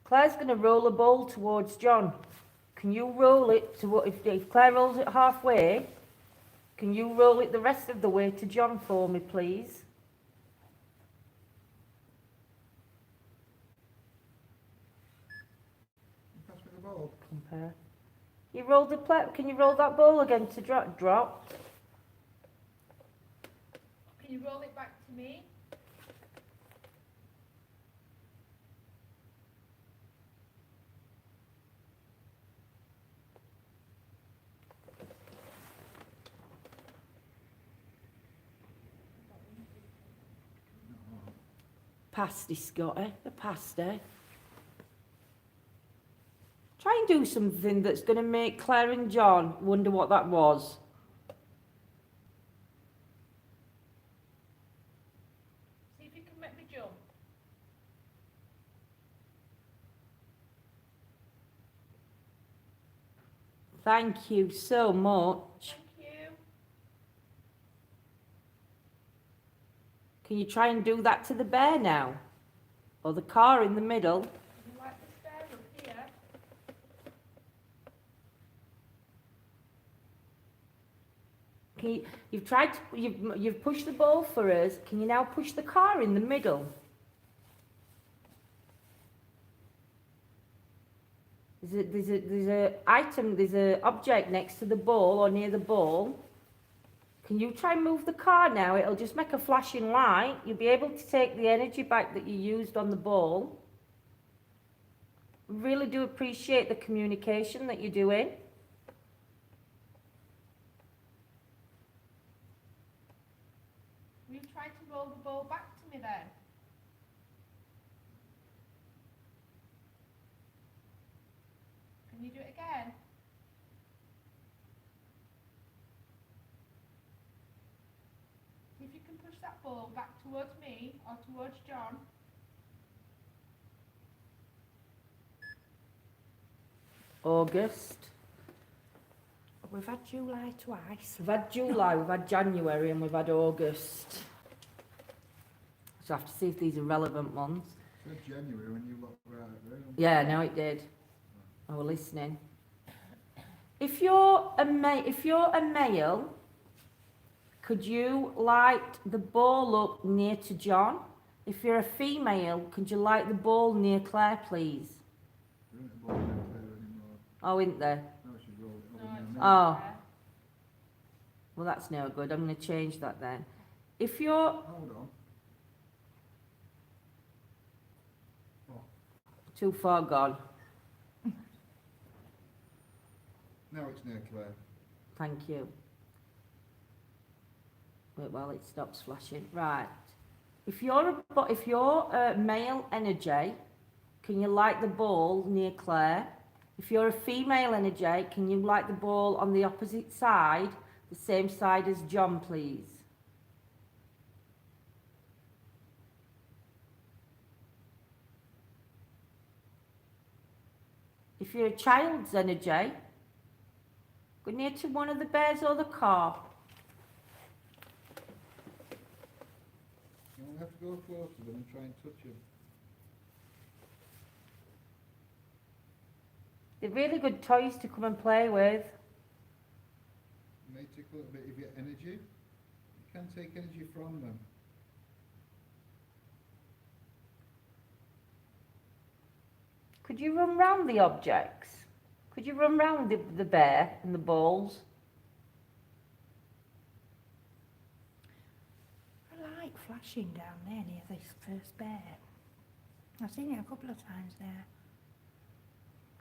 Claire's going to roll a ball towards John. Can you roll it to if Claire rolls it halfway, can you roll it the rest of the way to John for me, please? Pass me the ball. Compare. You rolled the can you roll that ball again to drop? Can you roll it back to me? Pasty, Scotty. The pasty. Try and do something that's going to make Claire and John wonder what that was. See if you can make me jump. Thank you so much. Thank you. Can you try and do that to the bear now? Or the car in the middle? You like the stair up here? Can you, you've pushed the ball for us. Can you now push the car in the middle? There's a object next to the ball or near the ball. Can you try and move the car now? It'll just make a flashing light. You'll be able to take the energy back that you used on the ball. Really do appreciate the communication that you're doing. Will you try to roll the ball back to me then? Can you do it again? See if you can push that ball back towards me or towards John. August. We've had July twice. We've had July, we've had January, and we've had August. So I have to see if these are relevant ones. It said January when you looked right at the room. Yeah, no, it did. I was listening. If you're a male, could you light the ball up near to John? If you're a female, could you light the ball near Claire, please? There isn't a ball out there anymore. Oh, isn't there? No, she's rolled it No, over it's now. Oh. there. Well, that's no good. I'm going to change that then. If you're Hold on. too far gone, Now it's near Claire. thank you. Wait while it stops flashing. Right. If you're a male energy, can you light the ball near Claire? If you're a female energy, can you light the ball on the opposite side, the same side as John, please? If you're a child's energy, go near to one of the bears or the car. You only have to go close to them and try and touch them. They're really good toys to come and play with. It may take a little bit of your energy. You can take energy from them. Could you run round the objects? Could you run round the bear and the balls? A light flashing down there near this first bear. I've seen it a couple of times there.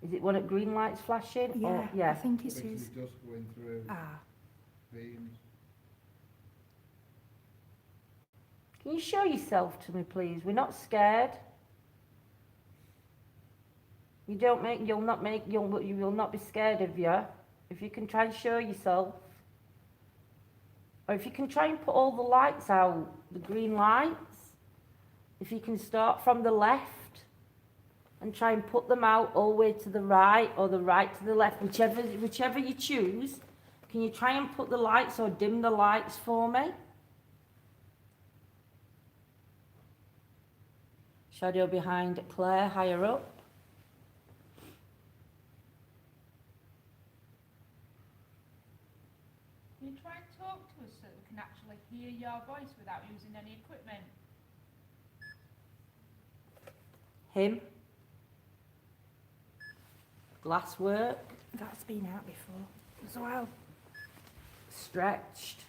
Is it one at green lights flashing? Yeah, Or, yeah. I think it Basically is. dust going through Ah, beams. Can you show yourself to me, please? We're not scared. You will not be scared of you. If you can try and show yourself. Or if you can try and put all the lights out, the green lights. If you can start from the left and try and put them out all the way to the right or the right to the left, whichever you choose. Can you try and put the lights or dim the lights for me? Shadow behind Claire, higher up. Can you try and talk to us so that we can actually hear your voice without using any equipment? Him. Glasswork. That's been out before as well. Stretched.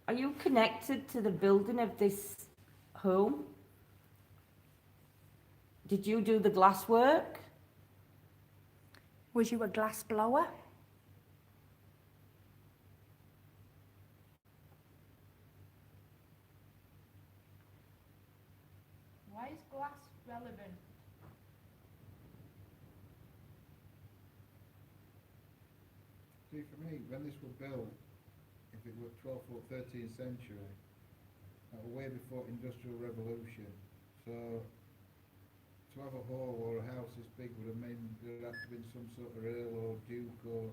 Are you connected to the building of this home? Did you do the glass work? Was you a glass blower? Why is glass relevant? See, for me, when this was built, if it were 12th or 13th century, that was way before Industrial Revolution. So, to have a hall or a house this big would have meant there had to have been some sort of earl or duke or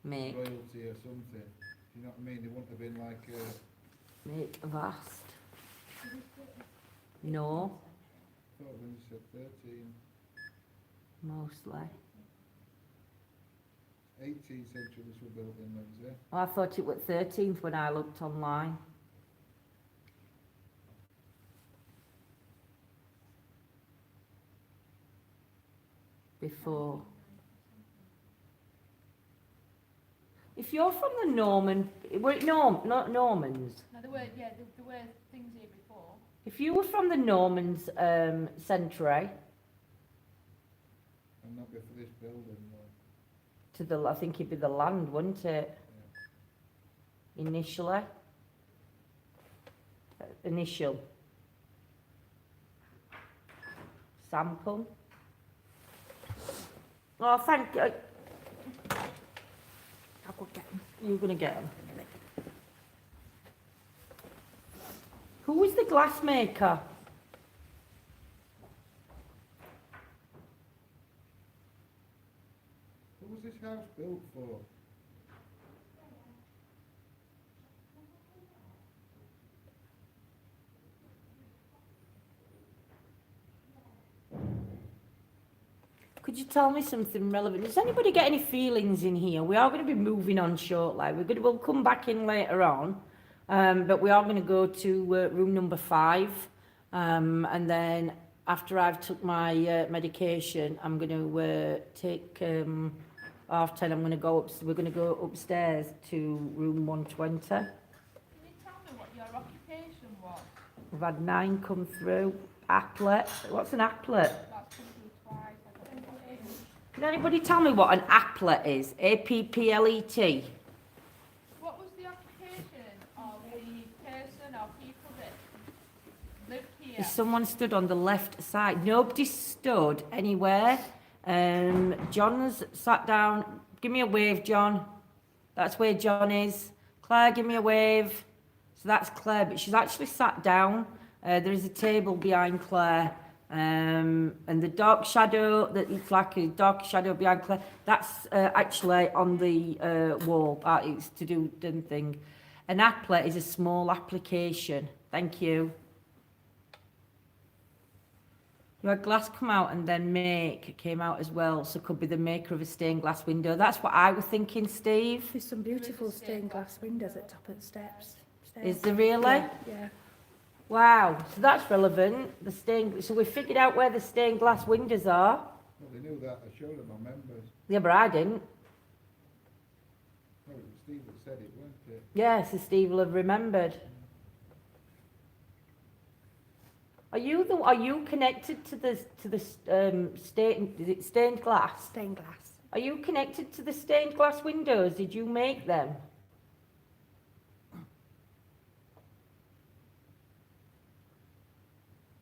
Make. royalty or something. Do you know what I mean? It wouldn't have been like a... Make vast. No, I thought when you said 13, mostly. 18th century this was built in, was it? I thought it was 13th when I looked online. Before. If you're from the Norman, were it not Normans? No, there were, yeah, there were things here before. If you were from the Normans century And not before this building, to the, I think it'd be the land, wouldn't it? Initially. Initial. Sample. Oh, thank you. I could get them. You're going to get them. Who was the glassmaker? What was this house built for? Could you tell me something relevant? Does anybody get any feelings in here? We are going to be moving on shortly. We'll come back in later on, but we are going to go to room number 5, and then after I've took my medication, I'm going to take 10:30. I'm going to go up. We're going to go upstairs to room 120. Can you tell me what your occupation was? We've had 9 come through. Applet. What's an applet? That's come through twice. I don't know what it is. Can anybody tell me what an applet is? APPLET. What was the occupation of the person or people that lived here? Is someone stood on the left side? Nobody stood anywhere. John's sat down. Give me a wave, John. That's where John is. Claire, give me a wave. So that's Claire, but she's actually sat down. There is a table behind Claire. And the dark shadow that looks like a dark shadow behind Claire, that's actually on the wall. It's to do the thing. An applet is a small application. Thank you. You had glass come out and then make came out as well, so could be the maker of a stained glass window. That's what I was thinking, Steve. There's some beautiful stained glass windows at top of the steps. Is there really? Yeah. Wow, so that's relevant. The stained, so we figured out where the stained glass windows are. Well, they knew that. I showed them my members. Yeah, but I didn't. No, it was Steve that said it, weren't it? Yes, so Steve will have remembered. Are you connected to the stained glass? Stained glass. Are you connected to the stained glass windows? Did you make them?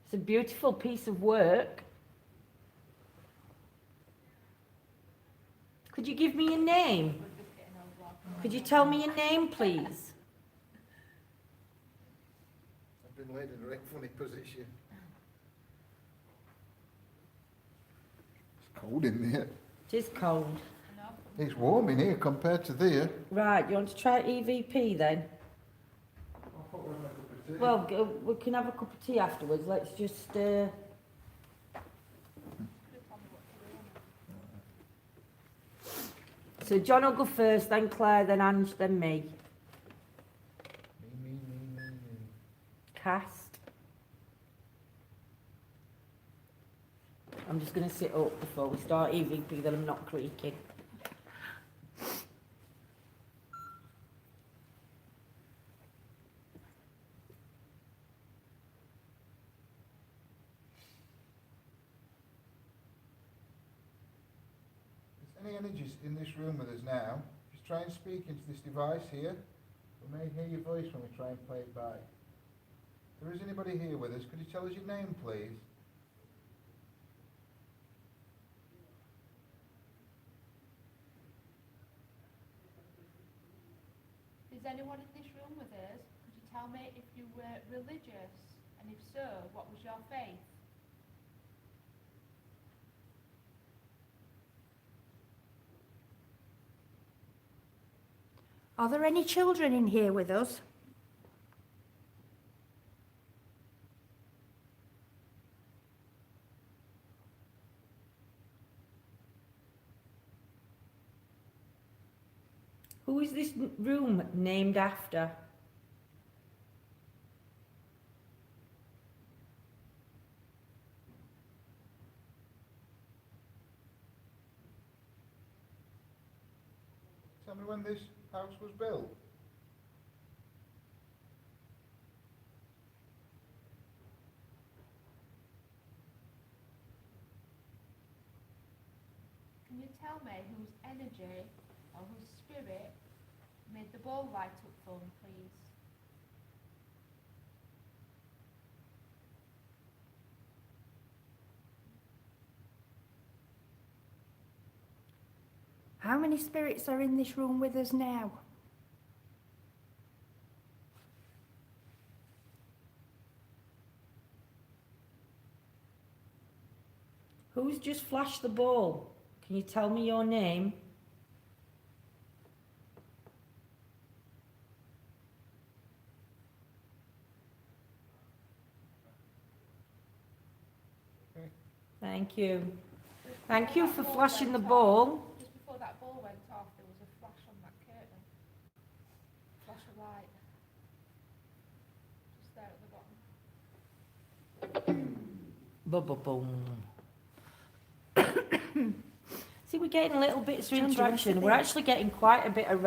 It's a beautiful piece of work. Could you give me your name? Could you tell me your name, please? I've been laid in a very funny position. It's cold in there. It is cold. It's warm in here compared to there. Right, you want to try EVP then? I'll put one in a cup of tea. Well, we can have a cup of tea afterwards. Let's just... So John will go first, then Claire, then Ange, then me. Me. Cast. I'm just going to sit up before we start EVP that I'm not creaking. If there's any energies in this room with us now, just try and speak into this device here. We may hear your voice when we try and play it back. If there is anybody here with us, could you tell us your name, please? Is anyone in this room with us? Could you tell me if you were religious? And if so, what was your faith? Are there any children in here with us? Who is this room named after? Tell me when this house was built. Can you tell me whose energy or whose spirit made the ball light up for me, please? How many spirits are in this room with us now? Who's just flashed the ball? Can you tell me your name? Okay. Thank you. Just Thank before you that for ball flashing the went ball. off- Just before that ball went off, there was a flash on that curtain. Flash of light. Just there at the bottom. Boom. See, we're getting little bits of John, do you want to sit interaction. We're there? actually getting quite a bit of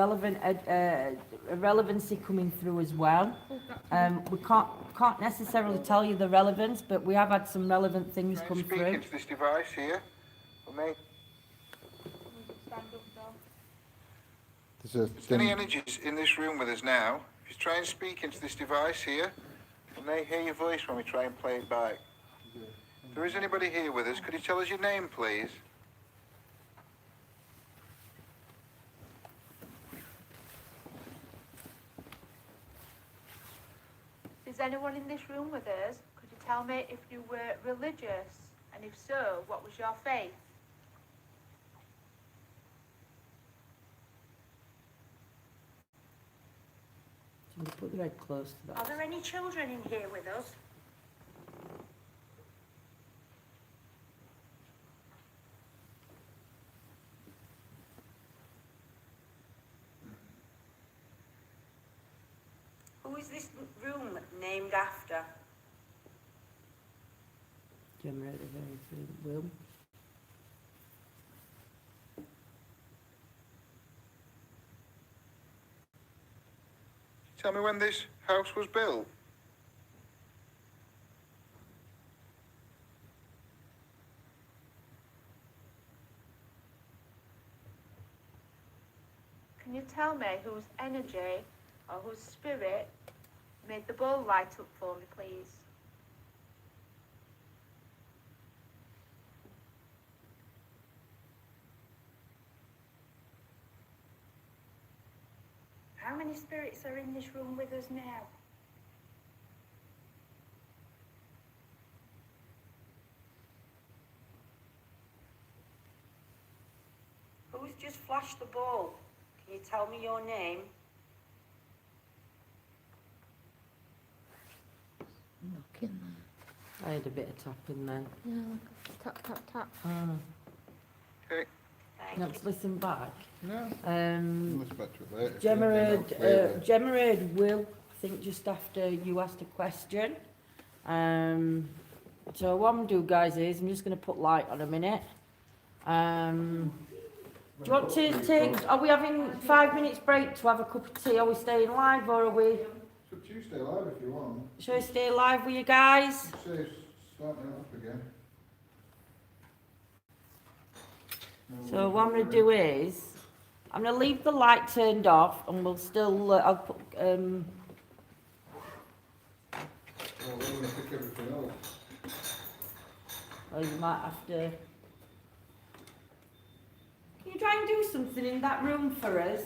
relevancy coming through as well. We can't necessarily tell you the relevance, but we have had some relevant things Try and come speak through. into this device here. We may. Stand up, Dom. There's any energies in this room with us now. If you try and speak into this device here, we may hear your voice when we try and play it back. If there is anybody here with us, could you tell us your name, please? Is anyone in this room with us? Could you tell me if you were religious? And if so, what was your faith? Somebody put the head close to Are that. there any children in here with us? Who is this room named after? Generator Will. Tell me when this house was built. Can you tell me whose energy or whose spirit made the ball light up for me, please? How many spirits are in this room with us now? Who's just flashed the ball? Can you tell me your name? Look in I had a bit of tapping then. there. Yeah, tap, tap, tap. Okay. Let's listen back. No. Um, Listen back to it later. Gemma heard Will, I think just after you asked a question. So what I'm going to do, guys, is I'm just going to put light on a minute. Do you want to take, are we having 5 minutes break to have a cup of tea? Are we staying live or are we, It's up to you, stay live if you want. shall we stay live with you guys? Say, starting up again. So what I'm going to do is, I'm going to leave the light turned off and we'll still, I'll put, Well, we're going to pick everything up. well, you might have to, can you try and do something in that room for us?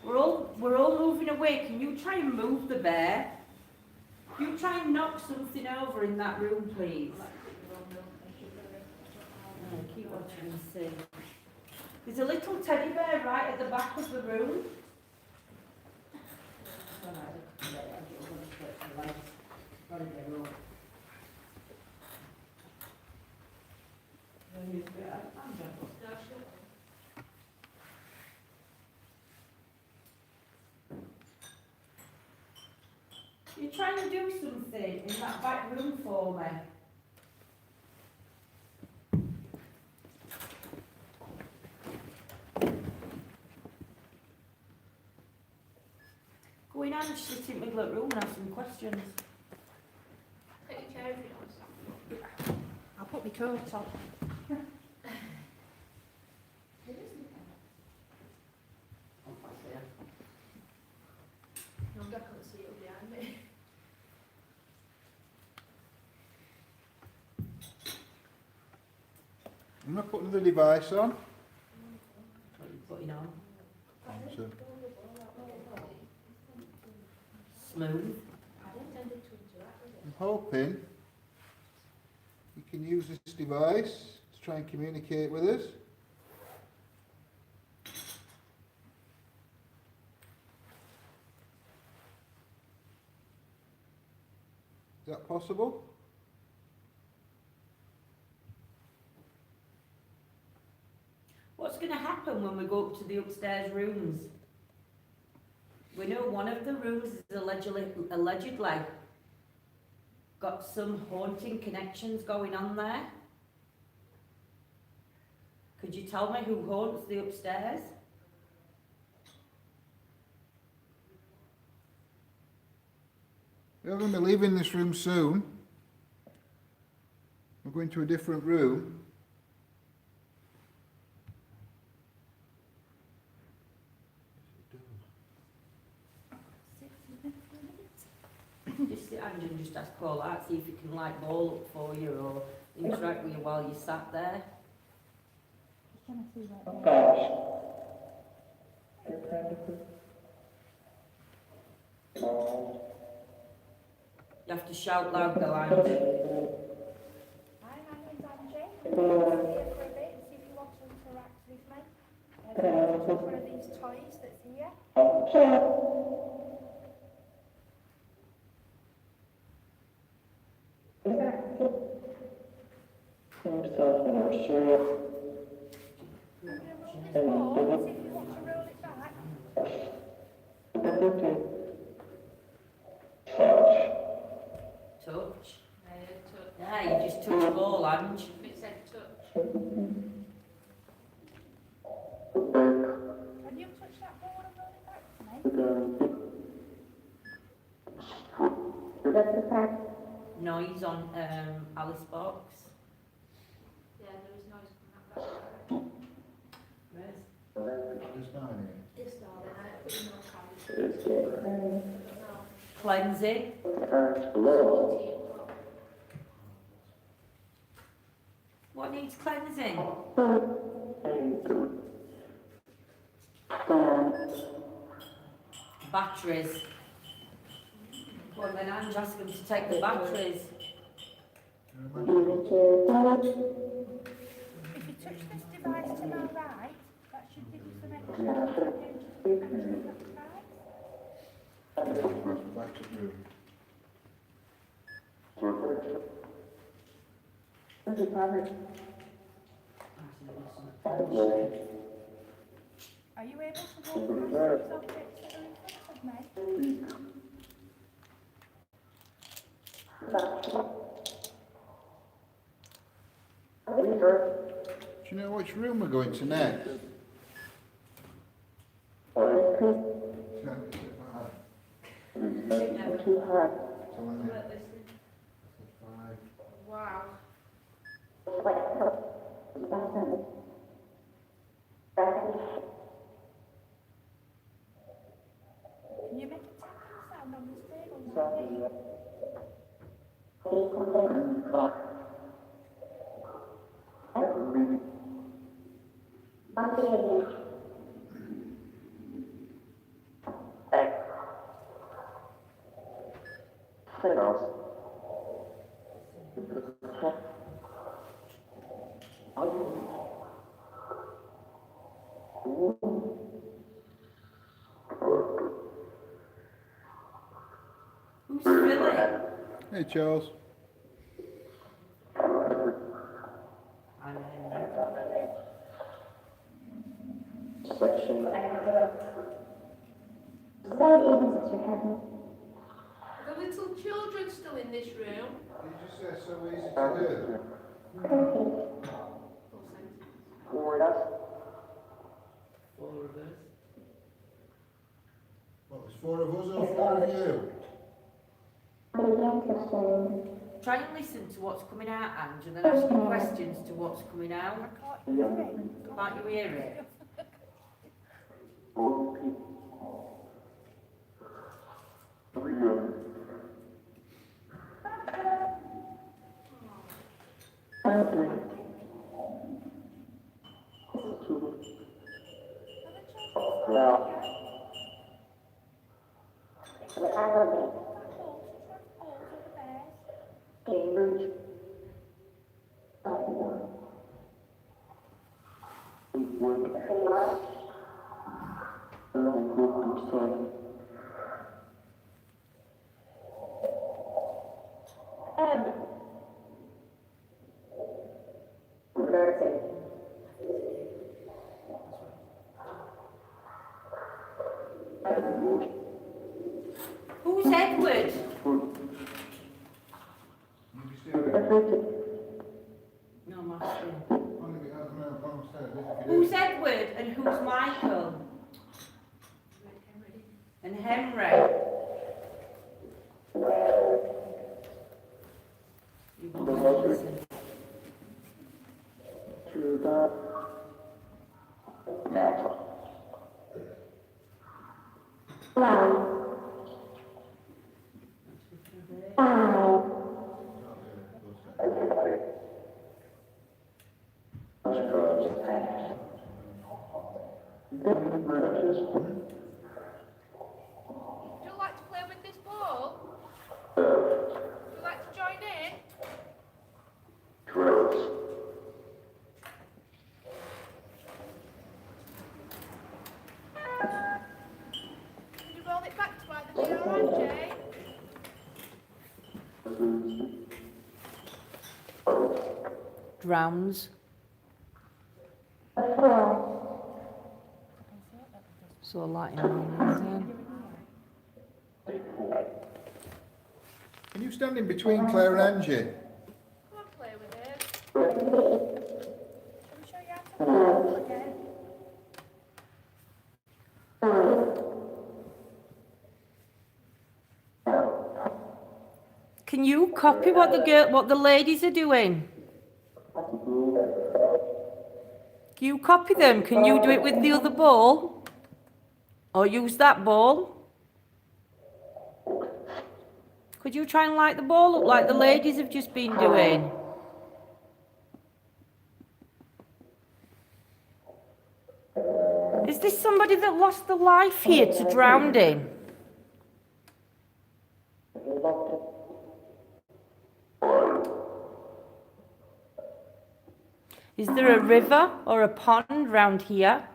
We're all moving away, can you try and move the bear? You try and knock something over in that room, please. Oh, keep watching and see. There's a little teddy bear right at the back of the room. You're trying to do something in that back room for me. Go in and sit in the middle of the room and ask some questions. Take your chair if you don't stop. I'll put my coat on. No, I can't see it behind me. I'm not putting the device on. What are you putting on? So, Smooth. I'm hoping you can use this device to try and communicate with us. Is that possible? What's going to happen when we go up to the upstairs rooms? We know one of the rooms is allegedly got some haunting connections going on there. Could you tell me who haunts the upstairs? We're going to be leaving this room soon. We're going to a different room. Just sit down and just ask Paul out, see if he can light ball up for you or interact with you while you sat there. Just trying to see where You have to shout loud, the line. Hi, my name's Angie. I'm going to here for a bit and see if you want to interact with me. Touch one of these toys that's here. I'm going to roll this ball and see if you want to roll it back. Touch. Touch. Yeah, you just touch the ball, Ange. It said touch. Can you touch that ball and roll it back to me? Noise on Alice box. Yeah, there is noise coming out that Where's It's not in here. It's darling, I put in more cards. cleansing? What needs cleansing? Batteries. Well, then Ange asked them to take the batteries. If you touch this device to my right, that should give you some extra Back to the room. Are you able to walk past those objects that are in front of me? Do you know which room we're going to next? Wow. Can you make a tapping sound on this table? Mandy? Who's Philly? Hey Charles. I'm Henry. The little children still in this room. You just said so easy to do. Four of us. What, there's 4 of us or 4 of you? Try and listen to what's coming out, Ange, and then ask me questions to what's coming out. I can't hear it. Can't you hear it? Who's Edward? You be serious? No, I'm asking. Only we have them around downstairs, if you Who's do. Edward and who's Michael? And Henry? You won't listen. Would you like to play with this ball? Would you like to join in? Can you roll it back to either Jay or Angie? Drowns. So light in Can you stand in between Claire and Angie? Come on, play with it. Let me show you how to roll again. Can you copy what the ladies are doing? Can you copy them? Can you do it with the other ball? Or use that ball? Could you try and light the ball up like the ladies have just been doing? Is this somebody that lost their life here to drowning? Is there a river or a pond round here?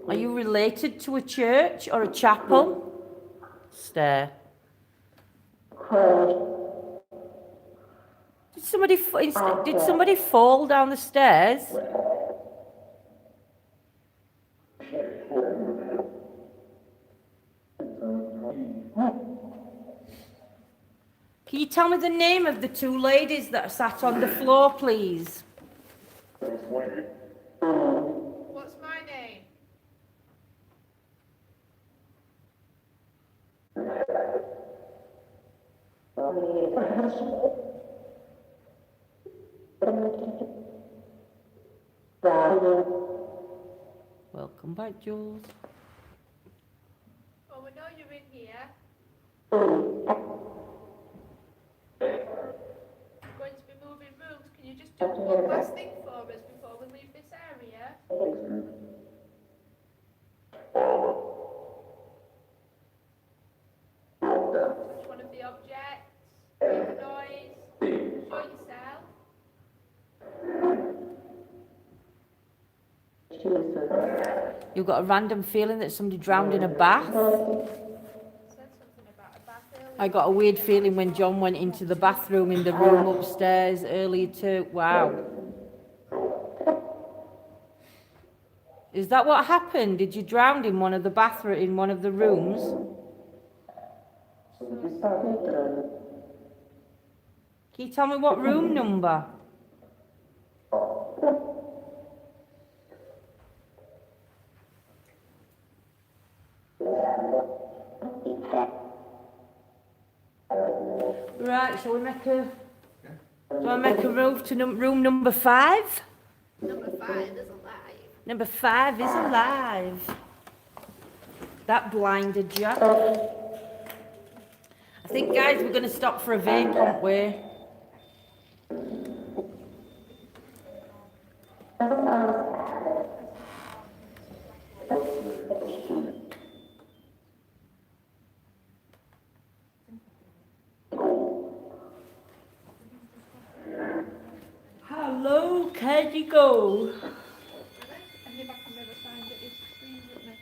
Are you related to a church or a chapel? Stare. Did somebody fall down the stairs? Can you tell me the name of the two ladies that sat on the floor, please? What's my name? Welcome back, Jules. Oh, we know you're in here. We're going to be moving rooms. Can you just do one last thing for us before we leave this area? Touch one of the objects, make a noise, show yourself. You've got a random feeling that somebody drowned in a bath? Said something about a bath earlier. I got a weird feeling when John went into the bathroom in the room upstairs earlier too. Wow. Is that what happened? Did you drown in one of the rooms? Can you tell me what room number? Right, shall we make a move to room number 5? Number 5 is alive. Number 5 is alive. That blinded you. I think, guys, we're going to stop for a vape, aren't we? Hello, can you go? And if I can never find it, it's screams at me.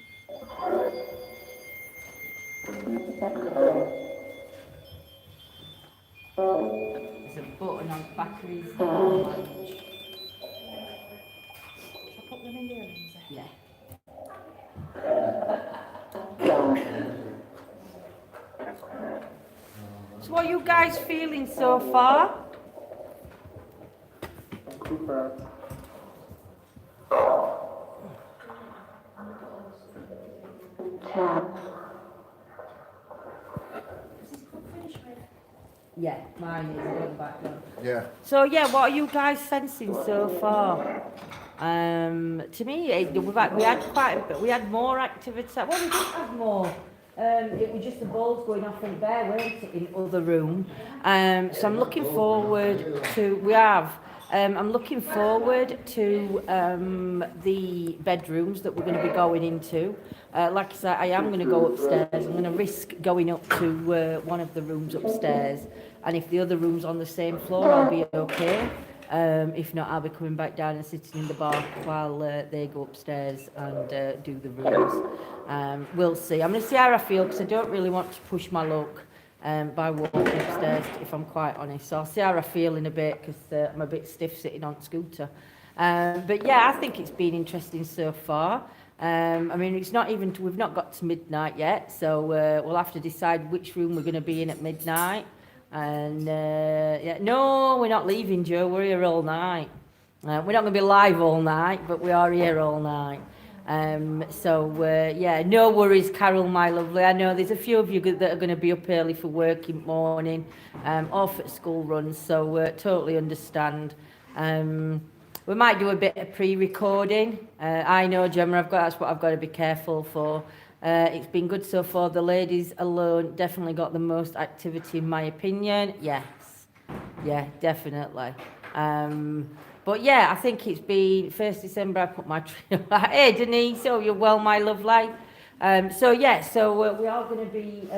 There's a button on the back of his lunch. I'll put them in there, Lindsay. Yeah. So what are you guys feeling so far? Yeah, mine is going back down. Yeah. So yeah, what are you guys sensing so far? To me, we had more activity. Well, we didn't have more. It was just the balls going off and bare, weren't it, in other room. So I'm looking forward to. I'm looking forward to the bedrooms that we're going to be going into. Like I said, I am going to go upstairs. I'm going to risk going up to one of the rooms upstairs. And if the other room's on the same floor, I'll be okay. If not, I'll be coming back down and sitting in the bar while they go upstairs and do the rooms. We'll see. I'm going to see how I feel because I don't really want to push my luck by walking upstairs, if I'm quite honest. So I'll see how I feel in a bit because I'm a bit stiff sitting on scooter. But yeah, I think it's been interesting so far. I mean, we've not got to midnight yet, so we'll have to decide which room we're going to be in at midnight. And yeah, no, we're not leaving, Joe. We're here all night. We're not going to be live all night, but we are here all night. Yeah, no worries, Carol, my lovely. I know there's a few of you that are going to be up early for work in the morning, off at school runs, so totally understand. We might do a bit of pre-recording. I know, Gemma, that's what I've got to be careful for. It's been good so far. The ladies alone definitely got the most activity, in my opinion. Yes, yeah, definitely. But yeah, I think it's been 1st December. I put my tree. Hey, Denise, oh, you're well, my lovely. So yeah, we are going to be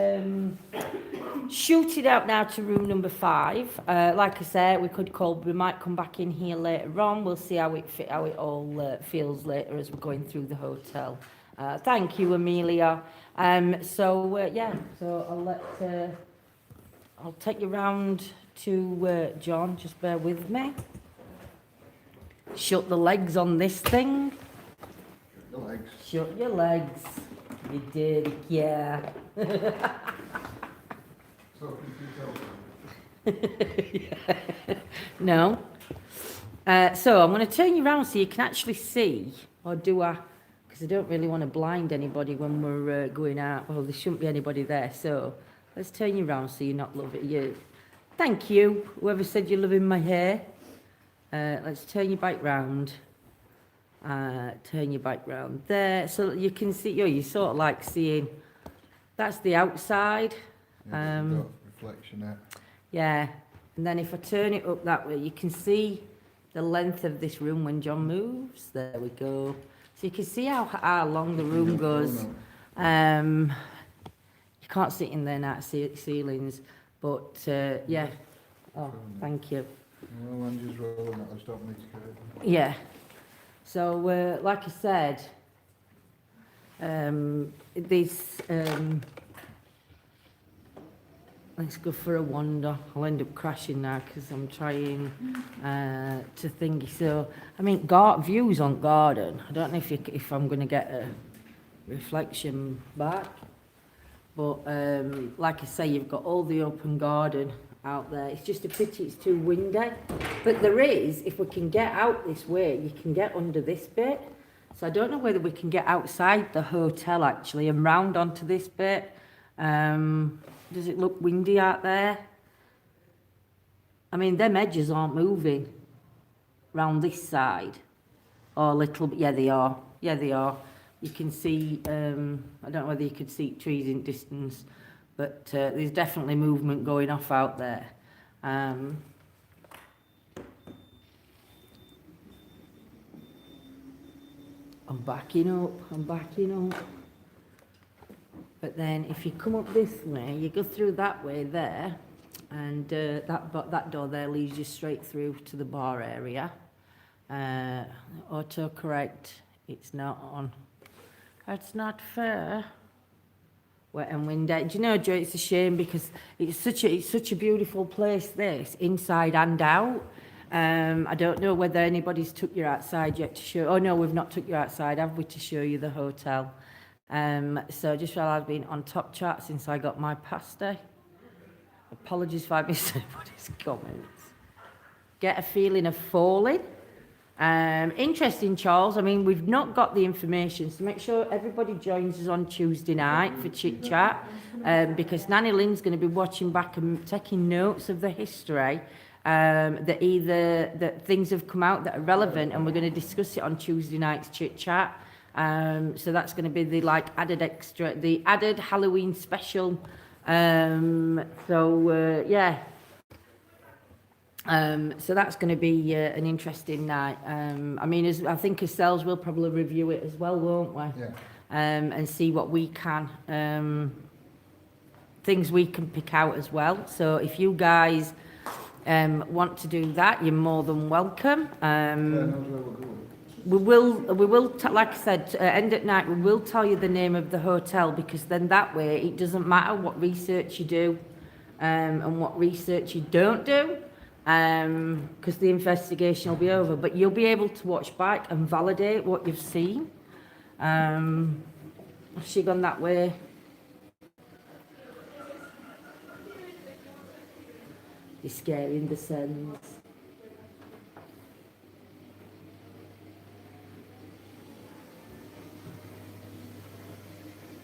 shooting out now to room number 5. Like I said, we might come back in here later on. We'll see how it all feels later as we're going through the hotel. Thank you, Amelia. Yeah, so I'll take you round to John, just bear with me. Shut the legs on this thing. The legs. Shut your legs, you dirty yeah. So confused. No. So I'm going to turn you around so you can actually see, or do I? Because I don't really want to blind anybody when we're going out. Well, there shouldn't be anybody there, so let's turn you around so you're not loving you. Thank you, whoever said you're loving my hair. Let's turn you back round. Turn you back round there, so you can see. You're sort of like seeing. That's the outside. Yeah, you've got reflection there. Yeah, and then if I turn it up that way, you can see the length of this room when John moves. There we go. So you can see how long the room goes. You can't sit in there now, ceilings, but yeah. Oh, thank you. Well, I'm just rolling that. I just don't need to curve. Yeah. So, like I said, this. Let's go for a wander. I'll end up crashing now because I'm trying to thingy. So, I mean, views on garden. I don't know if I'm going to get a reflection back. But, like I say, you've got all the open garden out there. It's just a pity it's too windy. But there is, if we can get out this way, you can get under this bit. So I don't know whether we can get outside the hotel, actually, and round onto this bit. Does it look windy out there? I mean, them edges aren't moving round this side. Or a little bit. Yeah, they are. Yeah, they are. You can see, I don't know whether you could see trees in distance, but there's definitely movement going off out there. I'm backing up. But then if you come up this way, you go through that way there, and that door there leads you straight through to the bar area. Autocorrect, it's not on. That's not fair. Wet and windy. Do you know, Joe, it's a shame because it's such a beautiful place, this, inside and out. I don't know whether anybody's took you outside yet to show. Oh no, we've not took you outside, have we, to show you the hotel? So just while I've been on top chart since I got my pasta. Apologies if I missed anybody's comments. Get a feeling of falling. Interesting, Charles. I mean, we've not got the information, so make sure everybody joins us on Tuesday night for chit chat, because Nanny Lynn's going to be watching back and taking notes of the history. That things have come out that are relevant, and we're going to discuss it on Tuesday night's chit chat. So that's going to be the added Halloween special. So that's going to be an interesting night. I mean, I think ourselves will probably review it as well, won't we? Yeah. And see what we can, things we can pick out as well. So if you guys want to do that, you're more than welcome. We will, like I said, end at night, we will tell you the name of the hotel, because then that way it doesn't matter what research you do and what research you don't do, because the investigation will be over. But you'll be able to watch back and validate what you've seen. Has she gone that way? You're scaring the sons.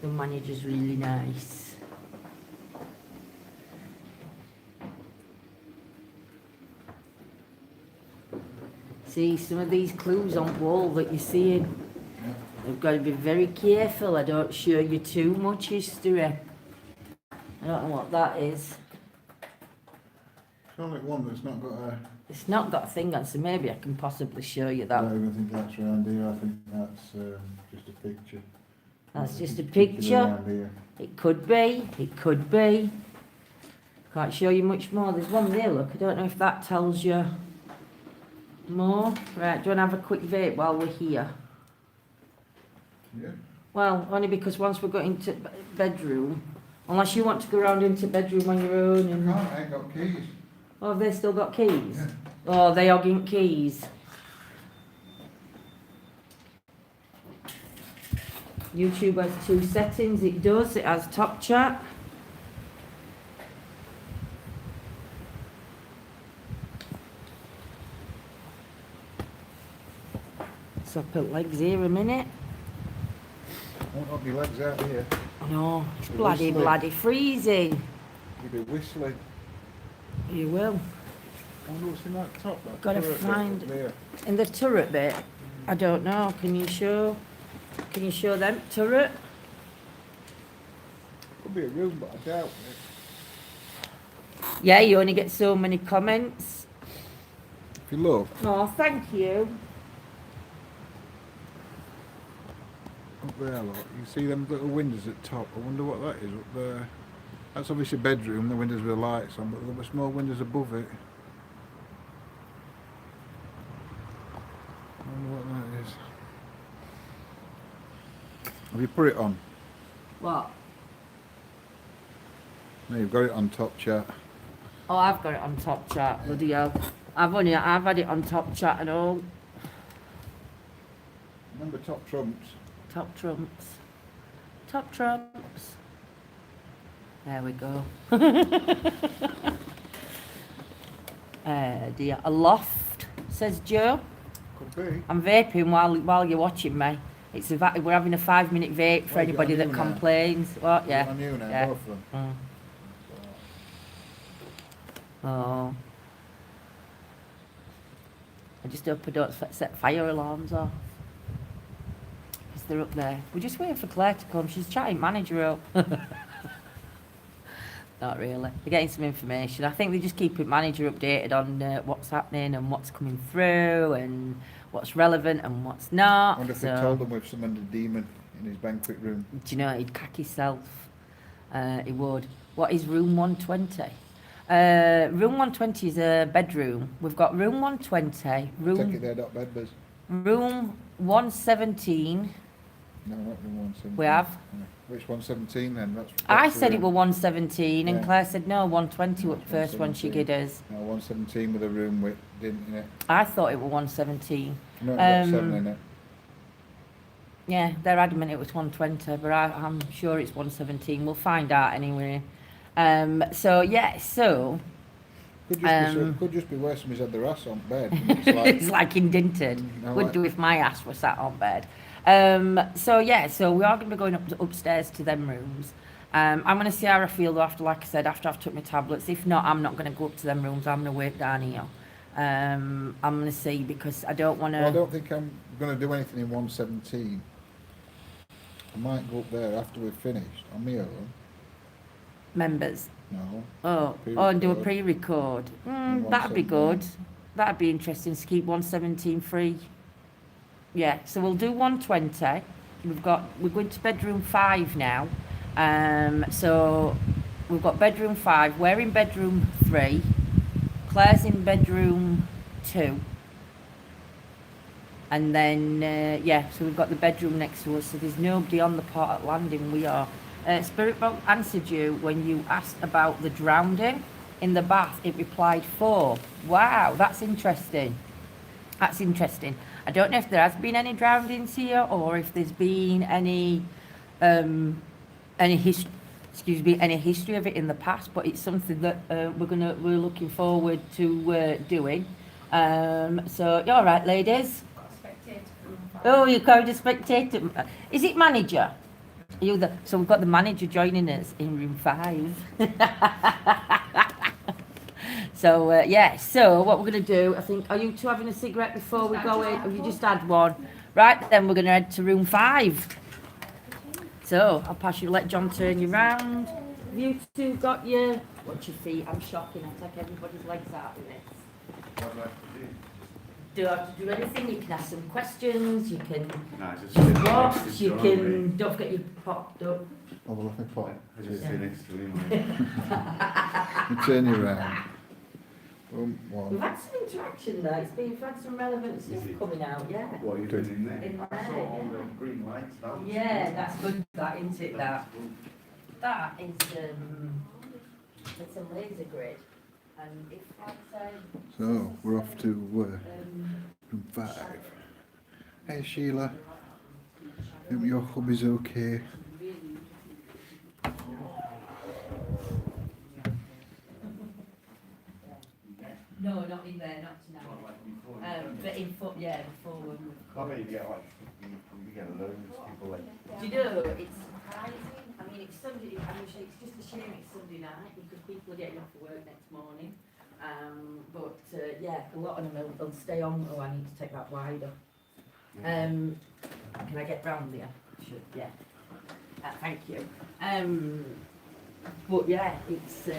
The manager's really nice. See, some of these clues on the wall that you're seeing, you've got to be very careful I don't show you too much history. I don't know what that is. It's only one that's not got a... It's not got a thing on, so maybe I can possibly show you I that. don't even think that's round here. I think that's just a picture. That's just a picture. It could be. Can't show you much more. There's one there, look. I don't know if that tells you more. Right, do you want to have a quick vape while we're here? Yeah. Well, only because once we got into bedroom, Unless you want to go around into bedroom on your own I and... can't, I ain't got keys. Oh, have they still got keys? Yeah. Oh, they hogging keys. YouTube has 2 settings. It does. It has top chat. So I put legs here a minute. Won't have my legs out here. No, it's You're bloody, whistling. bloody freezing. You'll be whistling. You will. I wonder what's in that top. That Gotta turret bit find- up there. In the turret bit, I don't know. Can you show them turret? Could be a room, but I doubt it. Yeah, you only get so many comments. If you look, Oh, thank you. up there, look, you see them little windows at top. I wonder what that is up there. That's obviously a bedroom, the windows with the lights on, but there were small windows above it. I wonder what that is. Have you put it on? What? No, you've got it on top chat. Oh, I've got it on top chat. Bloody hell. I've had it on top chat and all. Remember top trumps? Top trumps. Top trumps. There we go. Dear. A loft, says Joe. Could be. I'm vaping while you're watching me. We're having a 5-minute vape for Oh, you got anybody on that you now? complains. What? Yeah. On you now, Yeah. both of them. Mm. Oh. I just hope I don't set fire alarms off. Because they're up there. We're just waiting for Claire to come. She's chatting manager up. Not really. They're getting some information. I think they just keep manager updated on what's happening and what's coming through and what's relevant and what's not. I wonder if they told them we've summoned a demon in his banquet room. Do you know, he'd cack himself. He would. What is room 120? Room 120 is a bedroom. We've got room 120, Take it room there, Doc Bedbers. 117. No, not room 117. We have. Yeah. Which 117 then? I that's the said it room. were 117 and Yeah. Claire said no, 120 was the first one she 117. gave us. No, 117 with a room with, didn't it? I thought it were 117. No, it got 7 Um, in it. Yeah, they're adamant it was 120, but I'm sure it's 117. We'll find out anyway. So yeah, so Could just be where somebody's had their ass on bed. And it's like, it's like indented. No, Would like- do if my ass was sat on bed. So yeah, so we are going to be going upstairs to them rooms. I'm going to see how I feel though after, like I said, after I've took my tablets. If not, I'm not going to go up to them rooms. I'm going to wait down here. I'm going to see because I don't want to... well, I don't think I'm going to do anything in 117. I might go up there after we've finished on my own. Members. No. And do a Pre-record. pre-record. In That'd be 117. good. That'd be interesting to keep 117 free. Yeah, so we'll do 120. We're going to bedroom 5 now. So we've got bedroom 5. We're in bedroom 3. Claire's in bedroom 2. And then, so we've got the bedroom next to us. So there's nobody on the part at landing. We are. Spirit Box answered you when you asked about the drowning in the bath. It replied 4. Wow, that's interesting. That's interesting. I don't know if there has been any drownings here or if there's been any history of it in the past. But it's something that we're looking forward to doing. So you all right, ladies? Oh, you're kind of spectator. Is it manager? So we've got the manager joining us in room 5. So, so what we're going to do, I think, are you two having a cigarette before we go in? Have you just had one? Right, then we're going to head to room 5. So, I'll pass you, let John turn you round. Have you two got your, watch your feet, I'm shocking, I take everybody's legs out of this. Do you have to do anything? You can ask some questions, you can watch, you can, don't forget your popped up. Oh, well, let me pop. I just sit next to him. You turn you around. One. We've had some interaction there, we've had some relevant stuff coming out, yeah. What are you doing in there? In I saw there, all the green lights now. yeah, that's good, that, isn't it, that? that is it's a laser grid, and if like say So we're off to room 5. Hey Sheila, hope your hubby's okay. no, not in there, not tonight. But in yeah, forward. I bet you get like, you get loads of people like. Do you know, it's surprising. I mean, it's Sunday. I mean, it's just a shame it's Sunday night because people are getting off for work next morning. Yeah, a lot of them will stay on. Oh, I need to take that wider. Can I get round there? Should, yeah. Thank you. But yeah, it's. I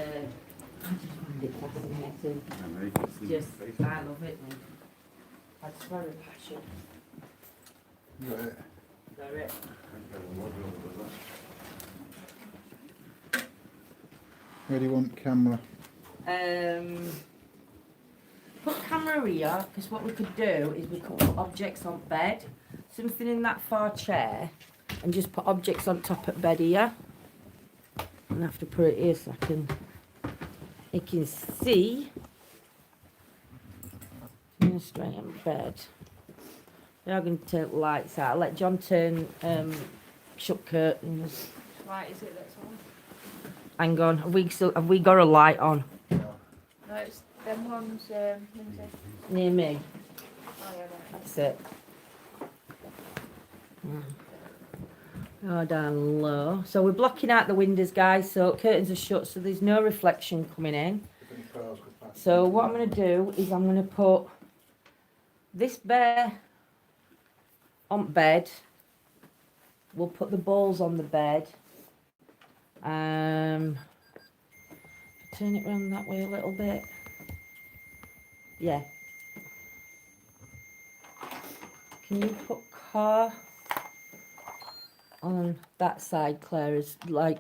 just find it fascinating. Just, I love it. Man. I swear a passion. Right. They're it. Where do you want camera? Put camera here, because what we could do is we could put objects on bed, something in that far chair, and just put objects on top of bed here. And I have to put it here so you can see. Straight on bed. We are going to take the lights out. I'll let John turn shut curtains. Right, is it that's on? Hang on, have we got a light on? No, it's them ones, Lindsay. Near me. Oh, yeah, right. That's it. Go down low. So we're blocking out the windows, guys, so curtains are shut, so there's no reflection coming in. So what I'm going to do is I'm going to put this bear on bed. We'll put the balls on the bed. Turn it around that way a little bit. Yeah. Can you put car on that side, Claire, is like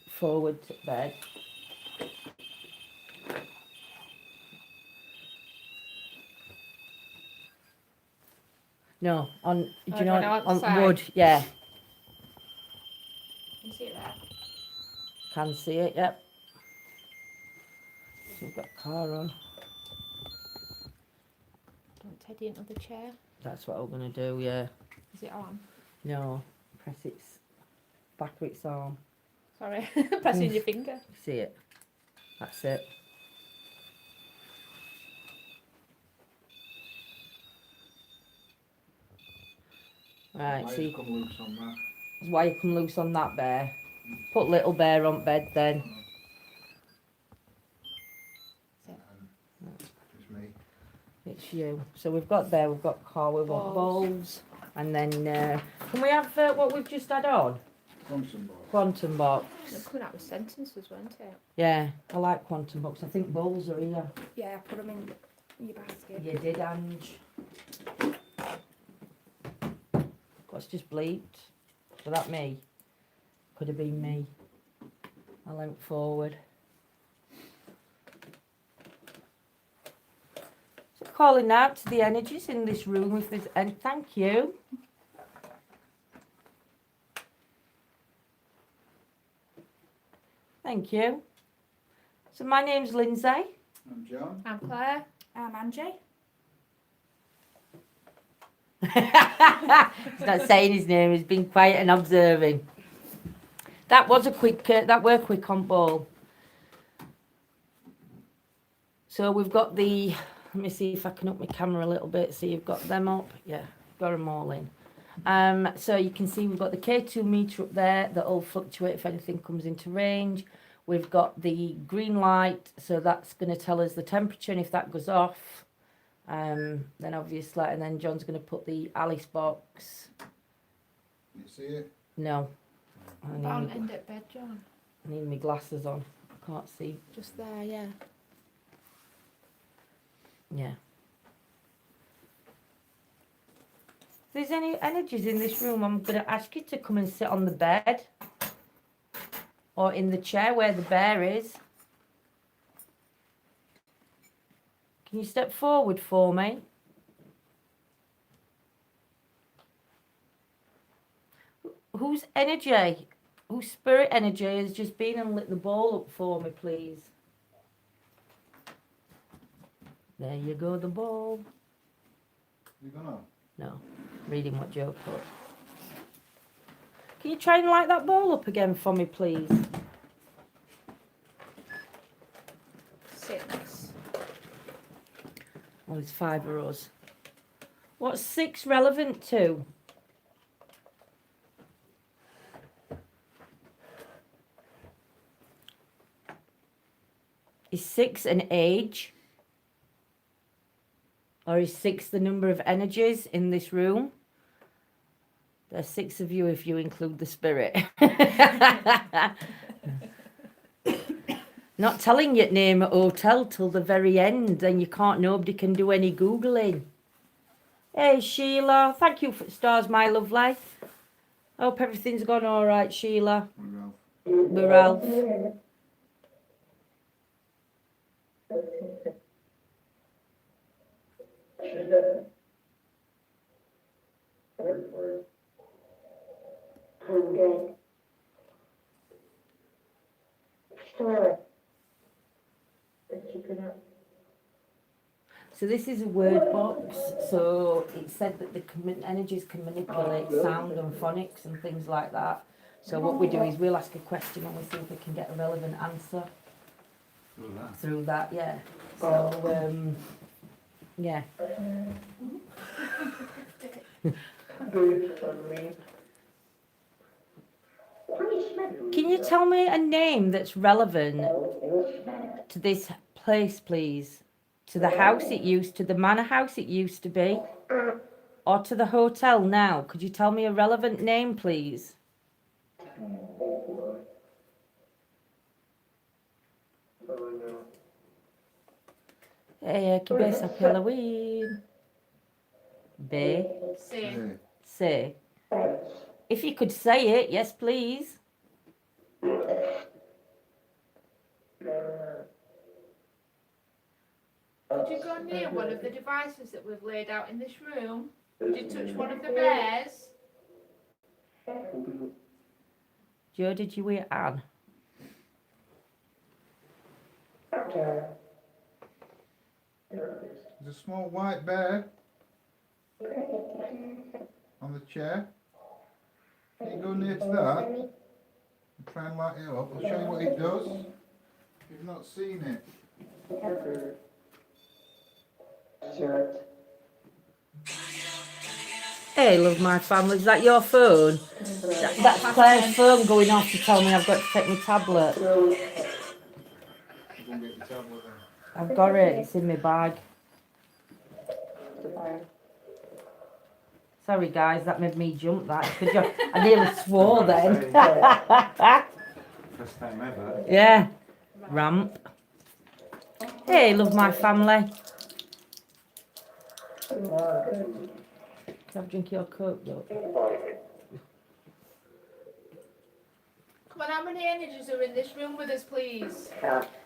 forward to bed? No, on, do you know, on wood, yeah. Can you see it there? Can see it, yep. So we've got car on. Don't Teddy into the chair. That's what we're going to do, yeah. Is it on? No, press its back of its arm. Sorry, pressing your finger. See it? That's it. Right, so come loose on that. that's why you come loose on that bear. Put little bear on bed then. It's me. It's you. So we've got there, we've got car, we've got balls. And then, can we have what we've just had on? Quantum box. They're coming out with sentences, weren't it? Yeah, I like quantum box. I think balls are here. Yeah, I put them in your basket. You did, Ange. What's just bleeped? Was that me? Could have been me. I leant forward. So calling out to the energies in this room if there's, and thank you. Thank you. So my name's Lindsay. I'm John. I'm Claire. I'm Angie. He's not saying his name, he's been quiet and observing. That was a quick, that were quick on ball. So we've got the, let me see if I can up my camera a little bit, so you've got them up. Yeah, got them all in. So you can see we've got the K2 meter up there that'll fluctuate if anything comes into range. We've got the green light, so that's going to tell us the temperature, and if that goes off, then obviously, and then John's going to put the Alice box. Can you see it? No. Down end at bed, John. I need my glasses on. I can't see. Just there, yeah. Yeah. If there's any energies in this room, I'm going to ask you to come and sit on the bed or in the chair where the bear is. Can you step forward for me? Whose energy Oh, spirit energy has just been and lit the ball up for me, please. There you go, the ball. You gonna? No, reading what Joe put. Can you try and light that ball up again for me, please? 6. Oh, there's 5 of us. What's 6 relevant to? Is 6 an age? Or is 6 the number of energies in this room? There's 6 of you if you include the spirit. Not telling you to name a hotel till the very end, then you can't, nobody can do any Googling. Hey Sheila, thank you for stars, my lovely. Hope everything's gone all right, Sheila. We're Ralph. So this is a word box. So it said that the energies can manipulate sound and phonics and things like that. So what we do is we'll ask a question and we see if we can get a relevant answer through that. Yeah. So yeah. Can you tell me a name that's relevant to this place, please? To the house it used to, the manor house it used to be, or to the hotel now? Could you tell me a relevant name, please? Hey, que bes, happy Halloween. Be. Say. If you could say it, yes, please. Could you go near one of the devices that we've laid out in this room? Could you touch one of the bears? Joe, did you hear Anne? There's a small white bear on the chair. Can you go near to that and try and light it up? I'll show you what it does. If you've not seen it. Hey, love my family, is that your phone? That's Claire's phone going off to tell me I've got to take my tablet. Go and get your tablet then. I've got it, it's in my bag. Sorry guys, that made me jump that. I nearly swore then. First time ever. Yeah, ramp. Hey, love my family. Can I have a drink of your Coke, though? Come on, how many energies are in this room with us, please?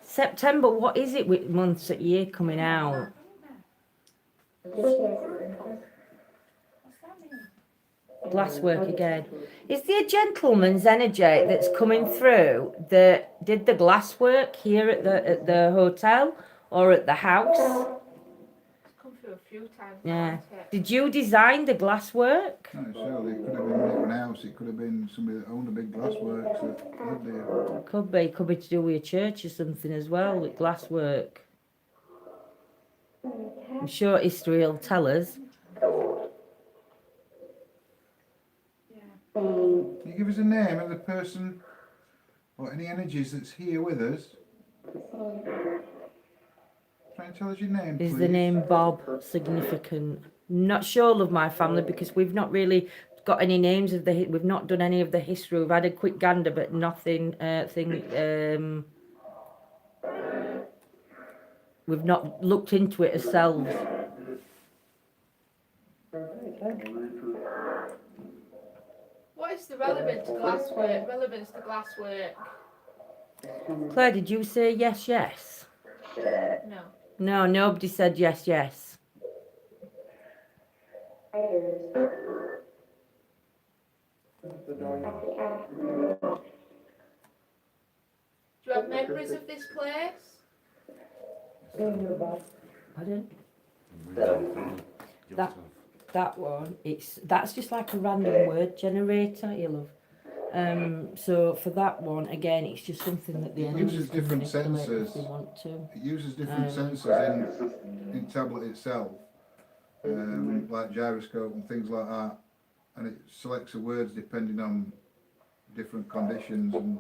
September, what is it with months at year coming out? Glasswork again. Is there a gentleman's energy that's coming through that did the glasswork here at the hotel or at the house? It's come through a few times. Yeah. Did you design the glasswork? No, so it could have been when it went house, it could have been somebody that owned a big glassworks that lived there. Could be to do with a church or something as well with glasswork. I'm sure history will tell us. Can you give us a name of the person or any energies that's here with us? Try and tell us your name, please. Is the name Bob significant? Not sure, love my family, because we've not really got any names of we've not done any of the history. We've had a quick gander, but nothing. We've not looked into it ourselves. What is the relevance to glasswork? Relevance to glasswork? Claire, did you say yes, yes? No. No, nobody said yes, yes. Do you have memories of this place? Pardon? You That- have to have- That one, that's just like a random word generator, you love. So for that one, again, it's just something that the It enemies uses can different manipulate if sensors. they want to. It uses different sensors in tablet itself, like gyroscope and things like that, and it selects the words depending on different conditions. And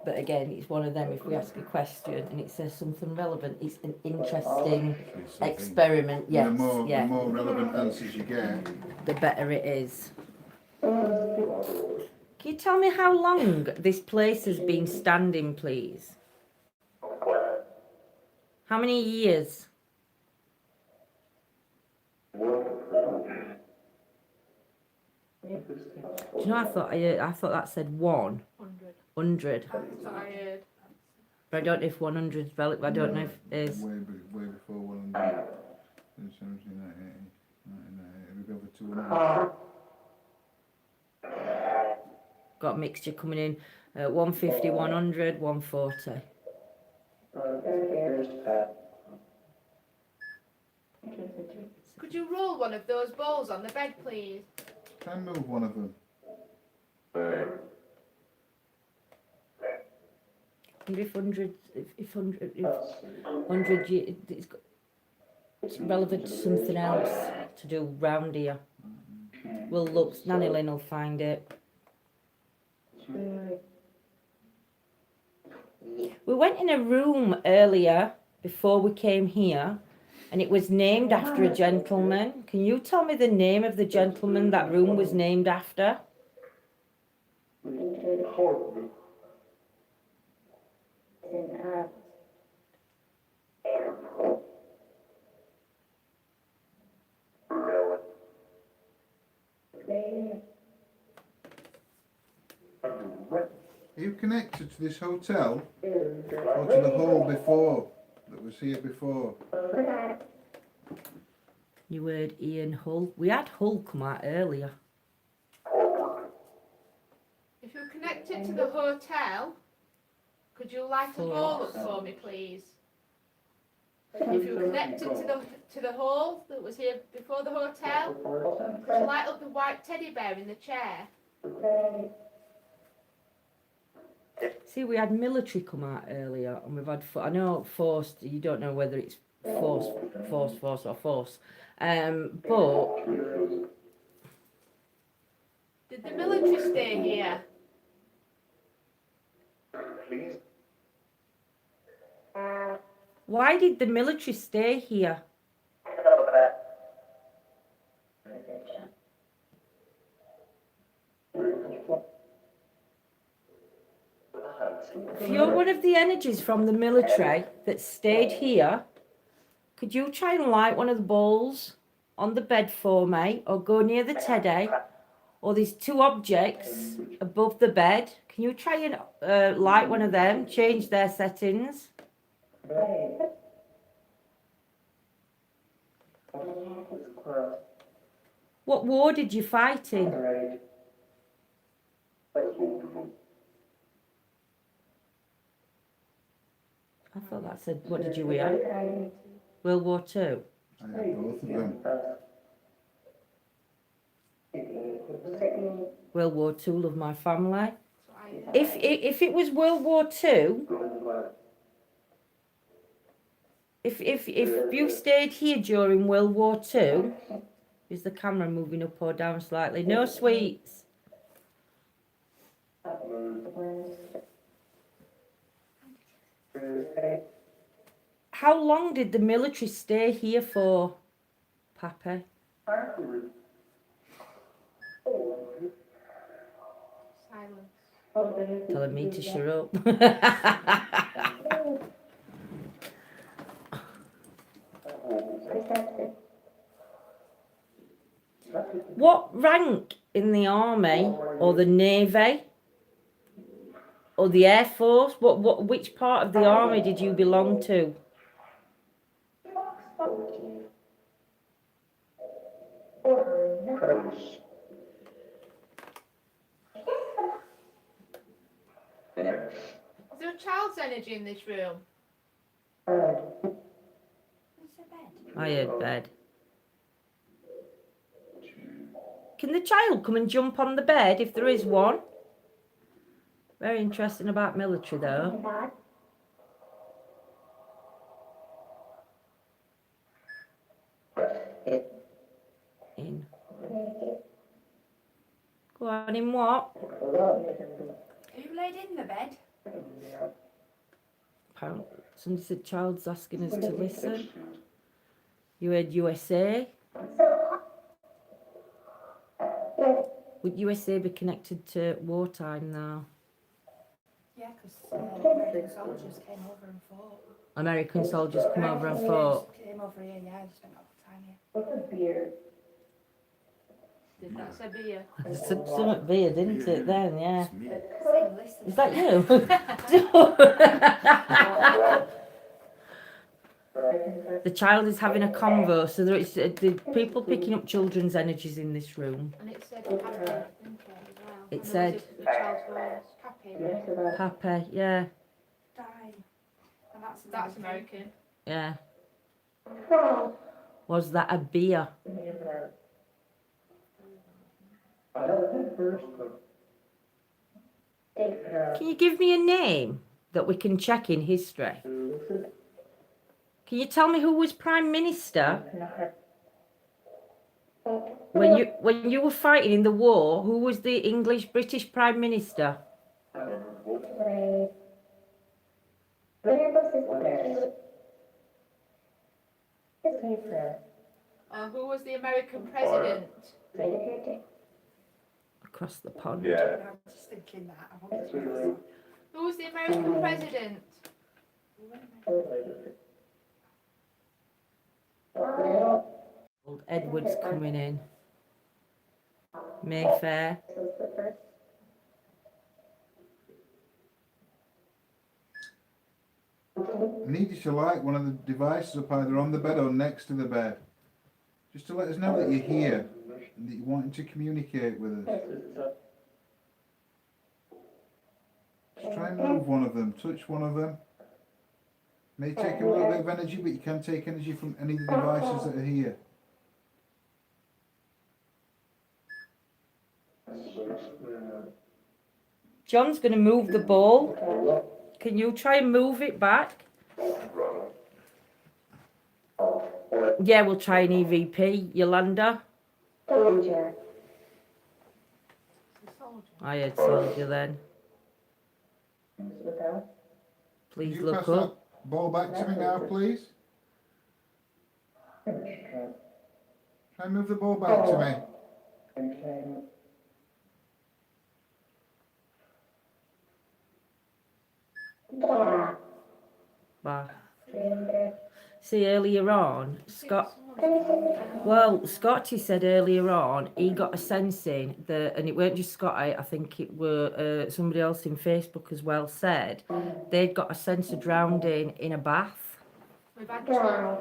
But again, it's one of them. If we ask a question and it says something relevant, it's an interesting it's something. experiment. Yes, the more relevant answers you get, the better it is. Can you tell me how long this place has been standing, please? How many years? Do you know, I thought that said 100. 100. That's what I heard. But I don't know if 100 is valid. I don't know if it is. way before 100, 17, 19, we go for 200. Got a mixture coming in. 150, 100, 140. Could you roll one of those balls on the bed, please? Can move one of them. If 100, if 100, it's relevant to something else to do round here. We'll look, Nanny Lynn will find it. We went in a room earlier before we came here, and it was named after a gentleman. Can you tell me the name of the gentleman that room was named after? Are you connected to this hotel or to the hall before that was here before? You heard Ian Hull. We had Hull come out earlier. If you're connected to the hotel, could you light a ball up for me, please? If you're connected to the hall that was here before the hotel, could you light up the white teddy bear in the chair? See, we had military come out earlier, and we've had. I know forced. You don't know whether it's force, or force. But Did the military stay here? why did the military stay here? If you're one of the energies from the military that stayed here, could you try and light one of the balls on the bed for me, or go near the teddy, or these two objects above the bed? Can you try and light one of them, change their settings? What war did you fight in? I thought that said, what did you hear? World War Two. I have both of them. World War Two, love my family. So I If it was World War Two, if you stayed here during World War Two, is the camera moving up or down slightly? No sweets. How long did the military stay here for, Pappy? silence. Telling me to shut up. What rank in the army or the navy or the air force? Which part of the army did you belong to? Is there a child's energy in this room? It's a bed. I heard bed. Can the child come and jump on the bed if there is one? Very interesting about military though. In. Go on, in what? Who laid in the bed? Apparently, somebody said child's asking us to listen. You heard USA. Would USA be connected to wartime now? Yeah, because American soldiers came over and fought. American soldiers come over and fought. Came over here, yeah, they spent all the time here. Did that say beer? Something beer, didn't it then, yeah. It's me. Sing, listen. Is that you? The child is having a convo, so there is the people picking up children's energies in this room. And it said happy, didn't it, as well? It And said- was the child's voice. Happy. Papa, yeah, Die. And That's American. yeah. Was that a beer? Can you give me a name that we can check in history? Can you tell me who was Prime Minister? When you were fighting in the war, who was the British Prime Minister? Who was the American president? Across the pond. I was just thinking that. I wanted to know. Who was the American president? Old Edward's coming in. Mayfair. I need you to light one of the devices up either on the bed or next to the bed. Just to let us know that you're here and that you're wanting to communicate with us. Just try and move one of them, touch one of them. May take a little bit of energy, but you can take energy from any of the devices that are here. John's going to move the ball. Can you try and move it back? Yeah, we'll try an EVP. Yolanda? I heard soldier then. Please Can you look pass up. that ball back to me now, please? Try and move the ball back to me. Back. See, earlier on, Scotty said earlier on, he got a sensing that, and it weren't just Scotty, I think it were somebody else in Facebook as well said, they'd got a sense of drowning in a bath. We've had two.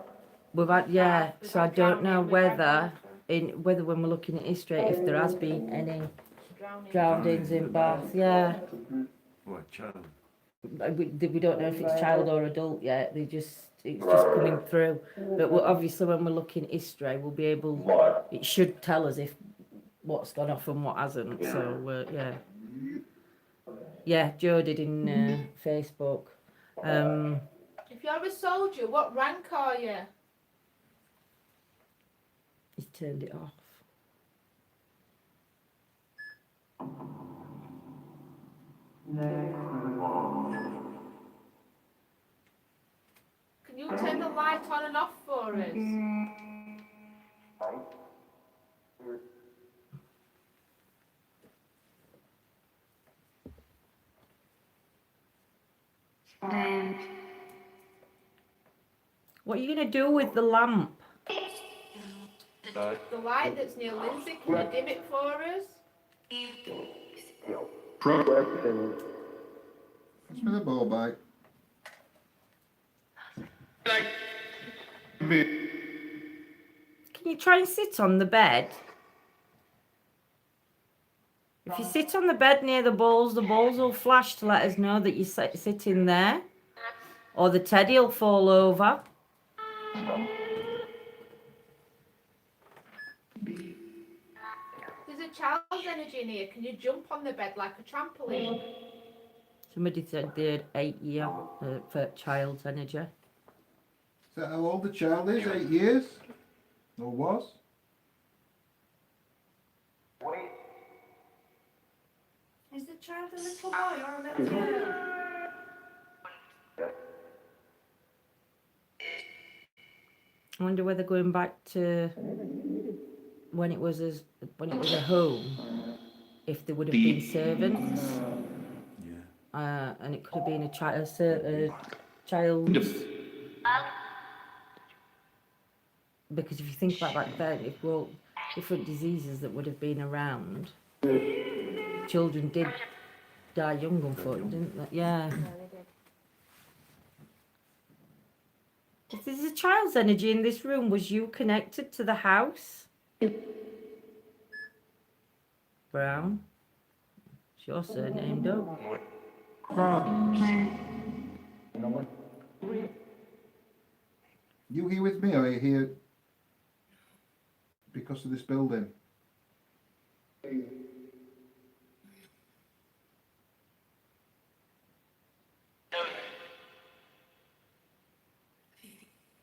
We've had, yeah, We've so I had don't know drowning, we've had whether when we're looking at history, if there has been any drowning. drownings in Bath, yeah. What, child? We don't know if it's child or adult yet. It's just coming through. But obviously, when we're looking at history, we'll be able. It should tell us if what's gone off and what hasn't. So yeah, yeah. Joe did in Facebook. If you're a soldier, what rank are you? He's turned it off. Can you turn the light on and off for us? What are you gonna do with the lamp? The light that's near Lindsay, can you dim it for us? Pass me the ball back. Can you try and sit on the bed? If If you sit on the bed near the balls will flash to let us know that you're sitting there. Or the teddy will fall over. There's a child's energy in here. Can you jump on the bed like a trampoline? Somebody said they had 8 year for child's energy. Is that how old the child is? 8 years? Or was? Is the child a little boy or a little girl? I wonder whether going back to when it was a home, if there would have been servants, and it could have been a child's because if you think about back then, different diseases that would have been around, children did die young, unfortunately, didn't they? Yeah. If there's a child's energy in this room, was you connected to the house? Brown. It's your surname, though. You here with me, or are you here because of this building?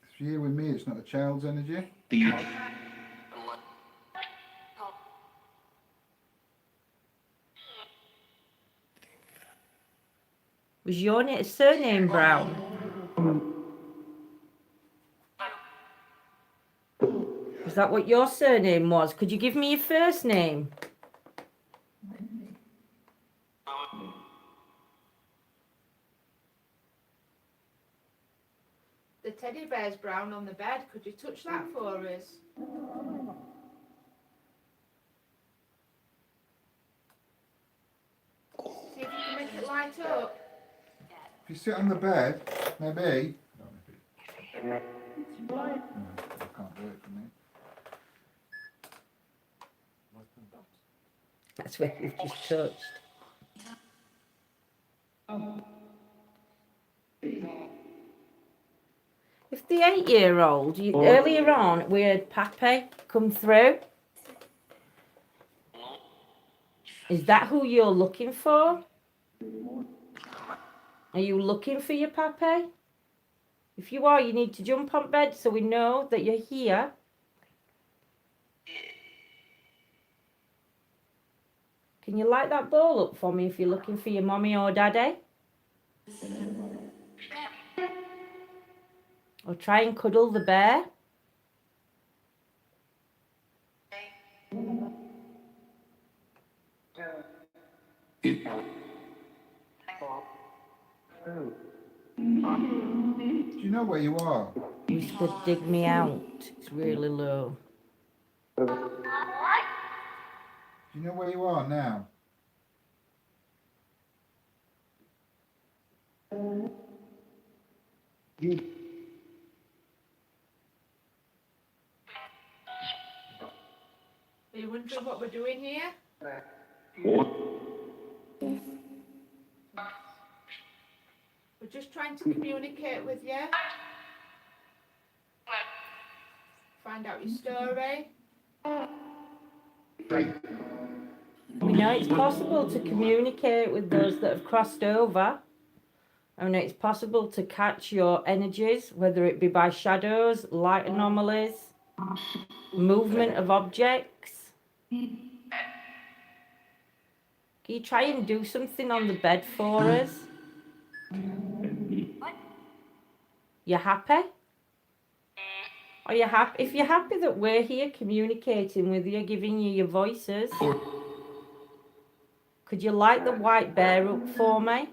If you're here with me, it's not a child's energy. Was your surname Brown? Is that what your surname was? Could you give me your first name? The teddy bear's brown on the bed. Could you touch that for us? See if you can make it light up. If you sit on the bed, maybe. No, I can't do it for me. That's where you've just touched. If the 8-year-old, earlier on, we had Pape come through. Is that who you're looking for? Are you looking for your Pape? If you are, you need to jump on bed so we know that you're here. Can you light that ball up for me if you're looking for your mommy or daddy? Or try and cuddle the bear. Do you know where you are? Whisper, dig me out. It's really low. Do you know where you are now? Are you wondering what we're doing here? We're just trying to communicate with you. Find out your story. We know it's possible to communicate with those that have crossed over. I know it's possible to catch your energies, whether it be by shadows, light anomalies, movement of objects. Can you try and do something on the bed for us? You happy? Are you happy? If you're happy that we're here communicating with you, giving you your voices, could you light the white bear up for me?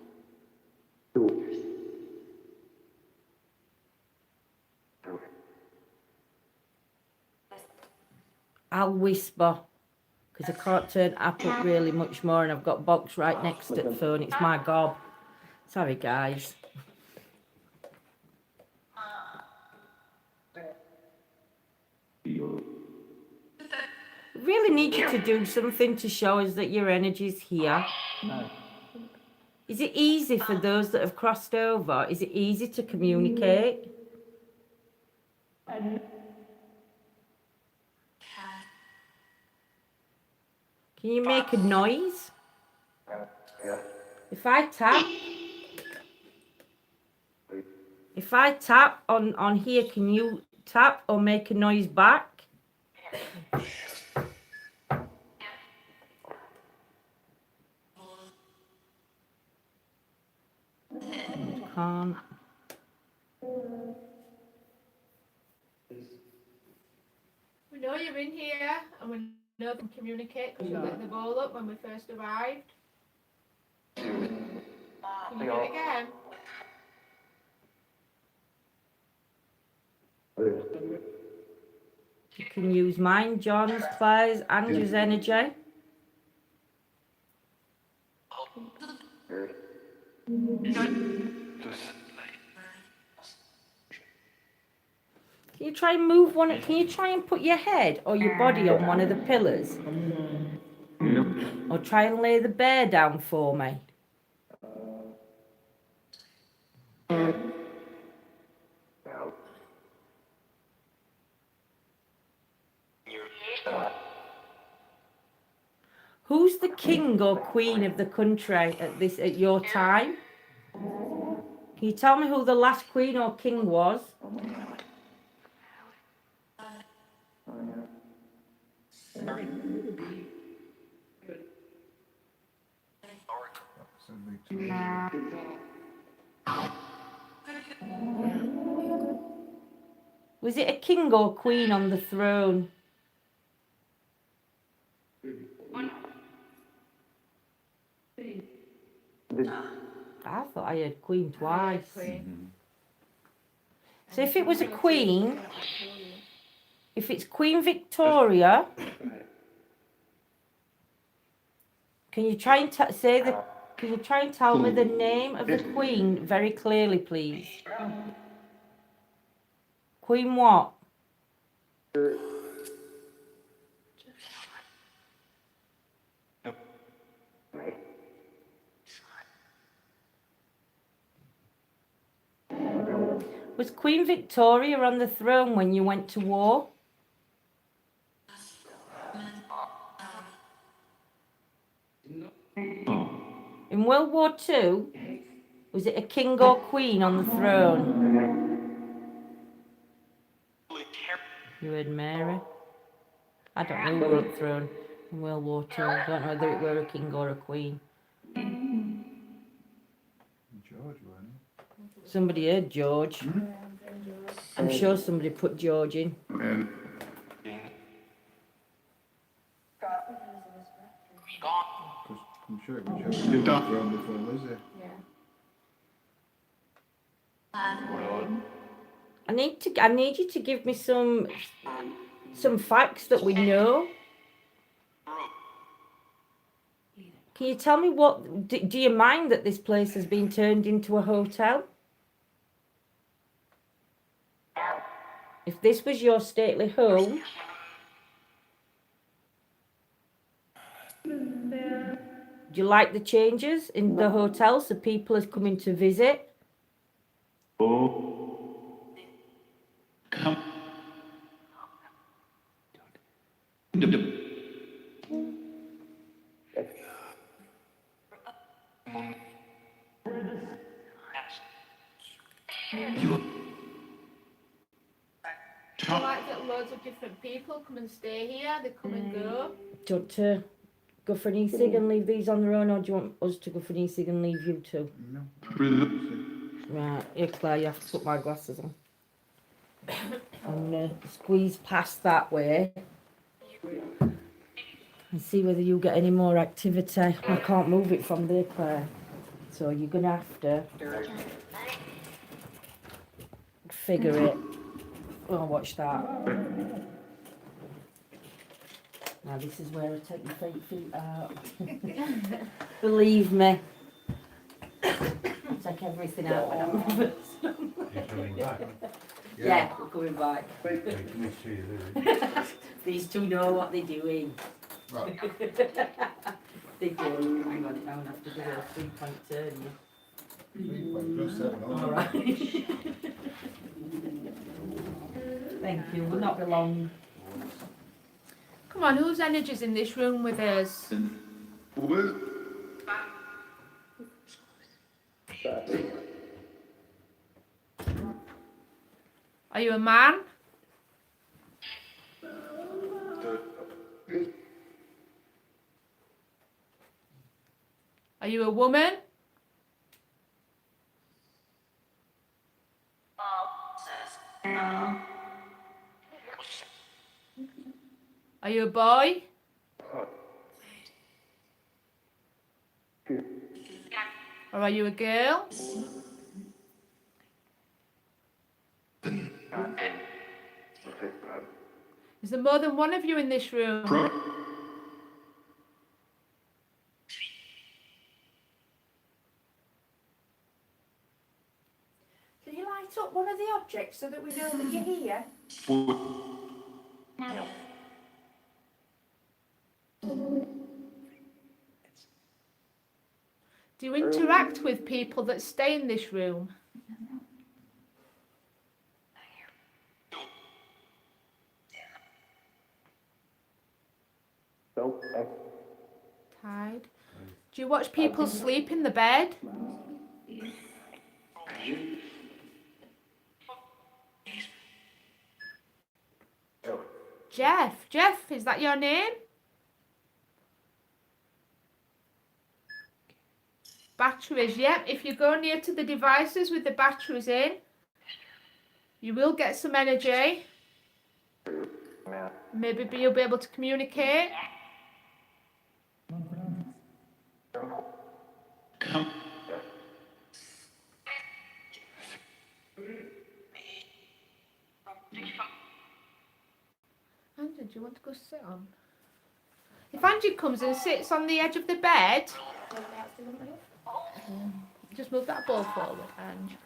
I'll whisper, because I can't turn up really much more, and I've got box right next to the phone. It's my gob. Sorry, guys. really need you to do something to show us that your energy's here. Is it easy for those that have crossed over? Is it easy to communicate? Can you make a noise? If I tap on here, can you tap or make a noise back? Can't. We know you're in here, and we know they can communicate because you lit the bowl up when we first arrived. Can you do it again? You can use mine, John's, Claire's, Andrew's energy. Can you try and move one? Can you try and put your head or your body on one of the pillars? Or try and lay the bear down for me. Who's the king or queen of the country at your time? Can you tell me who the last queen or king was? Was it a king or queen on the throne? I thought I heard queen twice. So if it was a queen, if it's Queen Victoria, can you try and can you try and tell me the name of the queen very clearly, please? Queen what? Was Queen Victoria on the throne when you went to war? In World War II, was it a king or queen on the throne? You heard Mary. I don't know who were on the throne in World War II. I don't know whether it were a king or a queen. George, weren't he? Somebody heard George. I'm sure somebody put George in. Because I'm sure it was George throne before Lizzie. I need you to give me some facts that we know. Can you tell me what? Do you mind that this place has been turned into a hotel? If this was your stately home, do you like the changes in the hotel so people are coming to visit? I like that loads of different people come and stay here, they come and go. Do you want to go for an e-cig and leave these on their own, or do you want us to go for an e-cig and leave you two? No. Right, here Claire, you have to put my glasses on. I'm going to squeeze past that way and see whether you get any more activity. I can't move it from there, Claire. So you're going to have to figure it. Oh, watch that. Now this is where I take my feet out. Believe me. I take everything out when I'm You're coming back. Yeah, we're coming back. Wait, let me show you this. These two know what they're doing. Right. They do. Hang on, now I have to do a 3-point turn. 3.7. All right. Thank you. We'll not be long. Come on, whose energy's in this room with us? Are you a man? Are you a woman? Are you a boy? Or are you a girl? Is there more than one of you in this room? Can you light up one of the objects so that we know that you're here? Do you interact with people that stay in this room? Tied. Do you watch people sleep in the bed? Jeff, is that your name? Batteries, yep. If you go near to the devices with the batteries in, you will get some energy. Maybe you'll be able to communicate. Andrew, do you want to go sit on? If Angie comes and sits on the edge of the bed, just move that ball forward, Ange.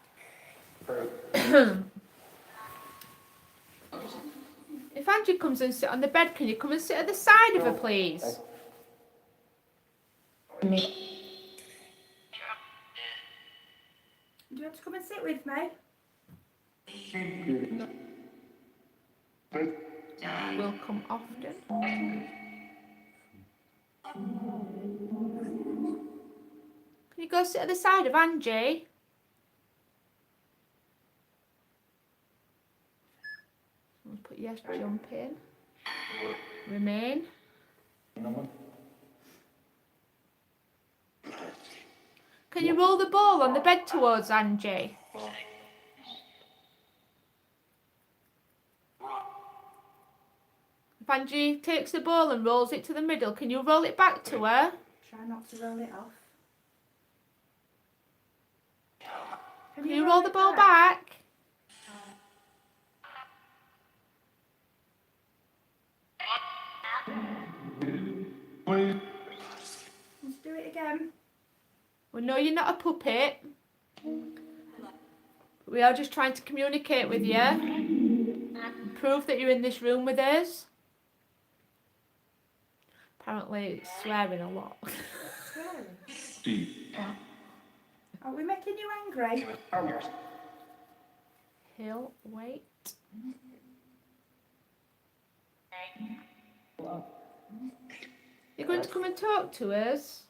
If Angie comes and sit on the bed, can you come and sit at the side of her, please? Do you want to come and sit with me? Will come often. Can you go sit at the side of Angie? I'll put yes, jump in. Remain. Can you roll the ball on the bed towards Angie? If Angie takes the ball and rolls it to the middle, can you roll it back to her? Try not to roll it off. Can you roll the ball back? Let's do it again. We know you're not a puppet. We are just trying to communicate with you. Prove that you're in this room with us. Apparently it's swearing a lot. Swearing? Are we making you angry? He'll wait. You're going to come and talk to us?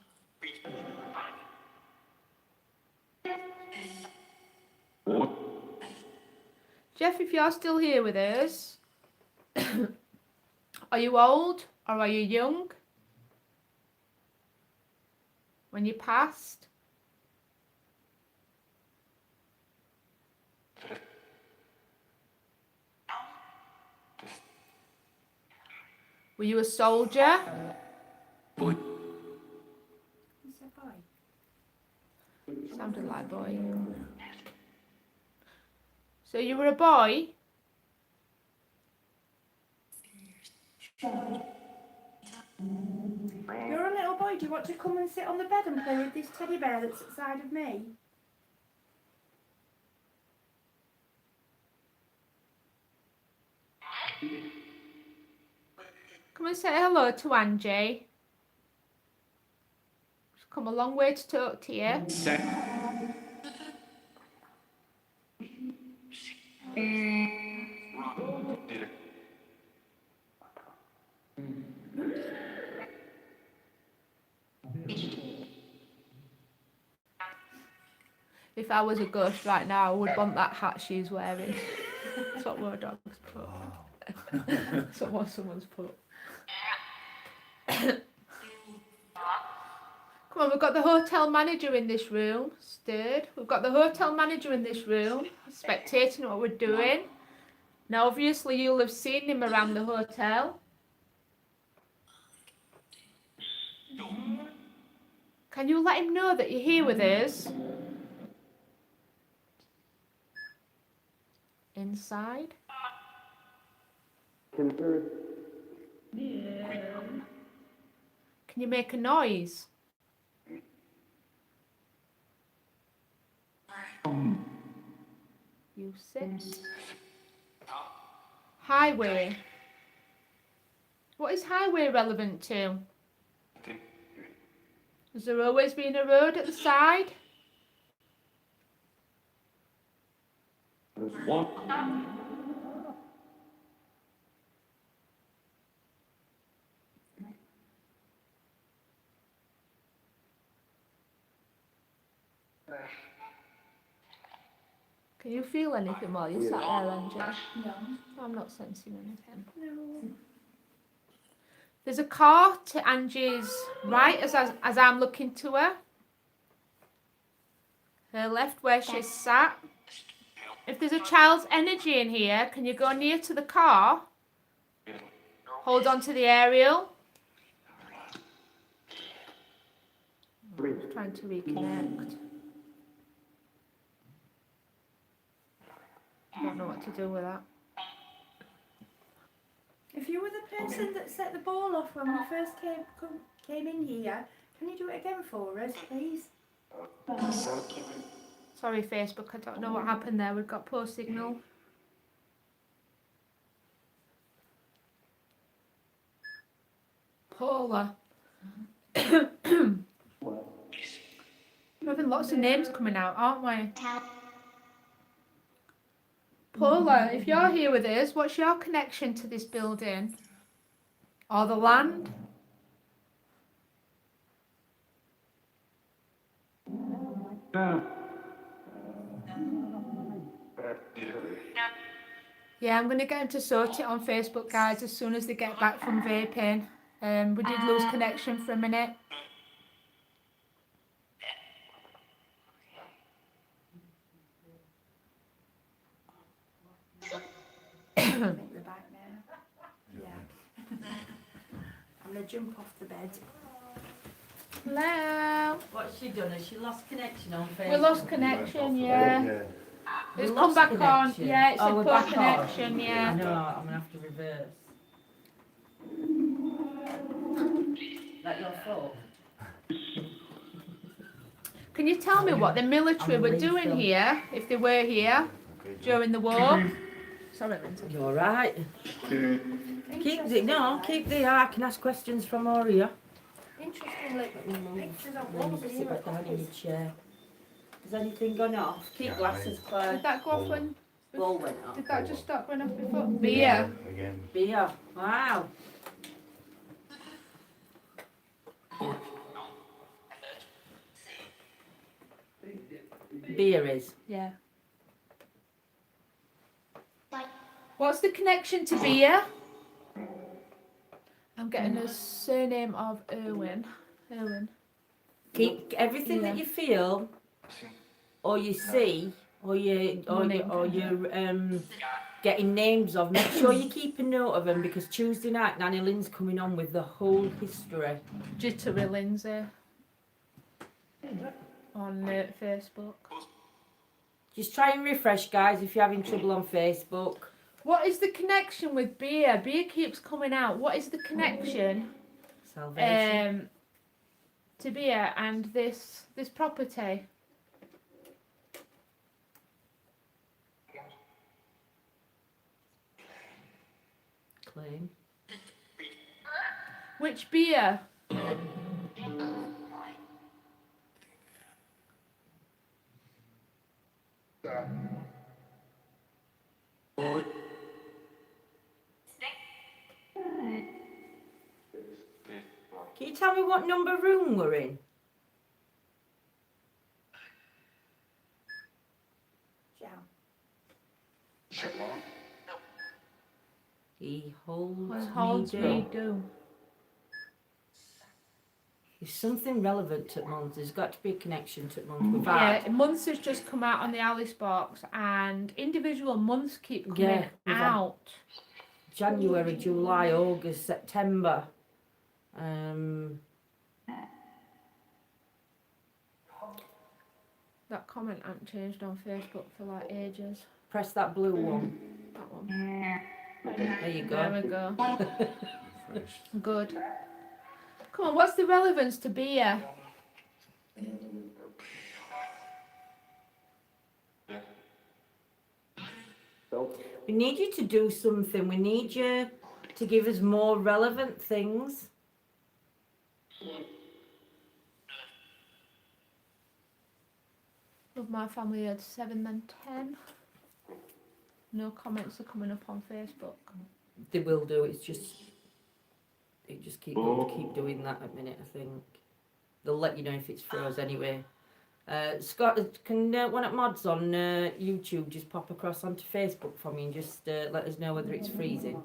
Jeff, if you're still here with us, are you old or are you young? When you passed? Were you a soldier? You said boy. Sounded like boy. So you were a boy? You're a little boy. Do you want to come and sit on the bed and play with this teddy bear that's at the side of me? Come and say hello to Angie. She's come a long way to talk to you. If I was a ghost right now, I would want that hat she's wearing. That's what my dog's put. That's what someone's put. Come on, we've got the hotel manager in this room, stirred. We've got the hotel manager in this room, spectating what we're doing. Now, obviously, you'll have seen him around the hotel. Can you let him know that you're here with us? Inside. Can you make a noise? You sit. Highway. What is highway relevant to? Has there always been a road at the side? Can you feel anything while you sat there, Angie? No. I'm not sensing anything. No. There's a car to Angie's right as I'm looking to her. Her left where she's sat. If there's a child's energy in here, can you go near to the car? Hold on to the aerial. I'm just trying to reconnect. I don't know what to do with that. If you were the person that set the ball off when we first came in here, can you do it again for us, please? Sorry, Facebook, I don't know what happened there. We've got poor signal. Paula. We're having lots of names coming out, aren't we? Paula, if you're here with us, what's your connection to this building? Or the land? Yeah, I'm going to get him to sort it on Facebook, guys, as soon as they get back from vaping. We did lose connection for a minute. Make the back now. Yeah. I'm going to jump off the bed. Hello. What's she done? Has she lost connection on Facebook? We lost connection, yeah. We It's come lost back connection. on. Yeah, it's Oh, a we're poor back on. connection, I yeah. know, I'm going to have to reverse. That your fault? Can you tell me what the military were doing here, if they were here, during the war? Sorry, Lindsay. You're right. Keep the I can ask questions from our ear. Interestingly, pictures of walls Sit here. back down in your chair. Has anything gone off? Keep glasses, Claire. Did that go off when? Ball went off. Did that just stop going off before? Beer. Again. Beer. Wow. Beer is. Yeah. What's the connection to beer? I'm getting a surname of Irwin. Irwin. Keep everything that you feel, or you see, or you're getting names of. Make sure you keep a note of them, because Tuesday night Nanny Lynn's coming on with the whole history. Jittery Lindsay. On Facebook. Just try and refresh, guys, if you're having trouble on Facebook. What is the connection with beer? Beer keeps coming out. What is the connection Salvation. to beer and this property? playing. Which beer? Can you tell me what number room we're in? He holds me do. There's something relevant at Mons. There's got to be a connection to Mons. We've had. Yeah, months has just come out on the Alice box, and individual months keep coming out. January, July, August, September. That comment hasn't changed on Facebook for like ages. Press that blue one. That one. There you There go. we go. Fresh. Good. Come on, what's the relevance to beer? We need you to do something. We need you to give us more relevant things. Love my family had 7 then 10. No comments are coming up on Facebook. They will do. It's just they just keep doing that at minute. I think they'll let you know if it's froze anyway. Scott, can one at Mods on YouTube just pop across onto Facebook for me and just let us know whether it's freezing.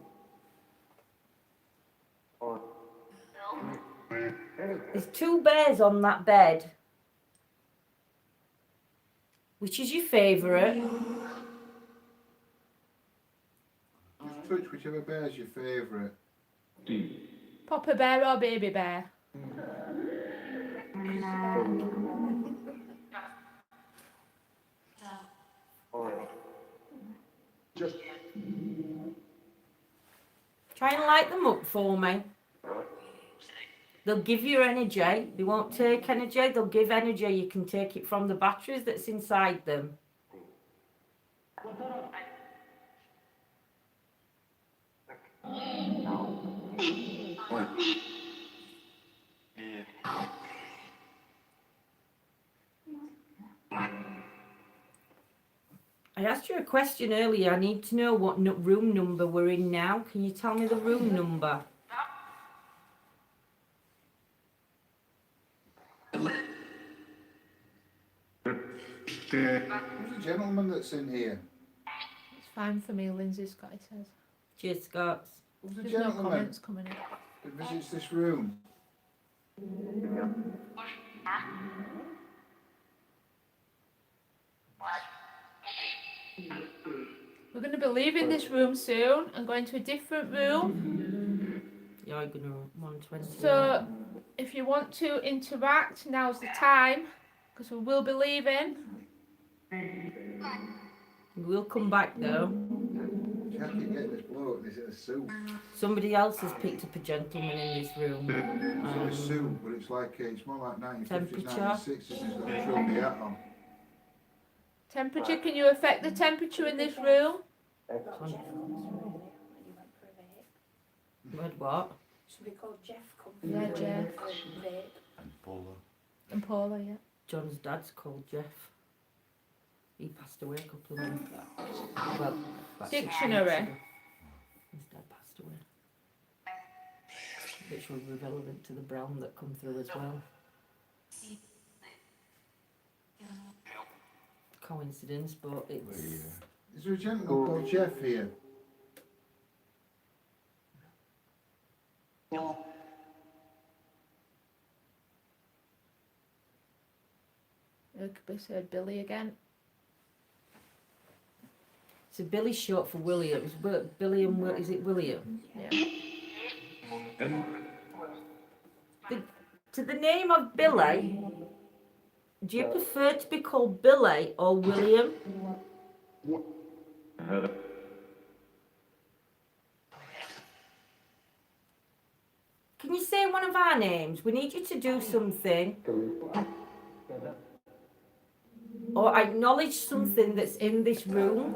There's 2 bears on that bed. Which is your favourite? Just touch whichever bear's your favourite. Papa bear or baby bear? Try and light them up for me. They'll give you energy. They won't take energy. They'll give energy. You can take it from the batteries that's inside them. I asked you a question earlier. I need to know what room number we're in now. Can you tell me the room number? Who's the gentleman that's in here? It's fine for me, Lindsay, Scotty says. Cheers, Scott. Who's the There's no gentleman comments coming in. that visits this room? We're going to be leaving this room soon and going to a different room. You're gonna 120. So if you want to interact, now's the time, because we will be leaving. We'll come back though. Jack, you get this bloke and he's in a suit. Somebody else has picked up a gentleman in this room. He's in a suit, but it's like it's more like 1950s, Temperature. 1960s. He's got a trilby hat on. Temperature, can you affect the temperature in this room? What? What? Somebody called Jeff come Yeah, Jeff. And Paula. And Paula, yeah. John's dad's called Jeff. He passed away a couple of months ago. Well, about 6 Dictionary. months ago. His dad passed away. Which will be relevant to the brown that come through as well. Coincidence, but it's... Is there a gentleman called Jeff here? It could be said Billy again. So Billy's short for William. Billy and is it William? Yeah. To the name of Billy, do you prefer to be called Billy or William? Can you say one of our names? We need you to do something. Or acknowledge something that's in this room.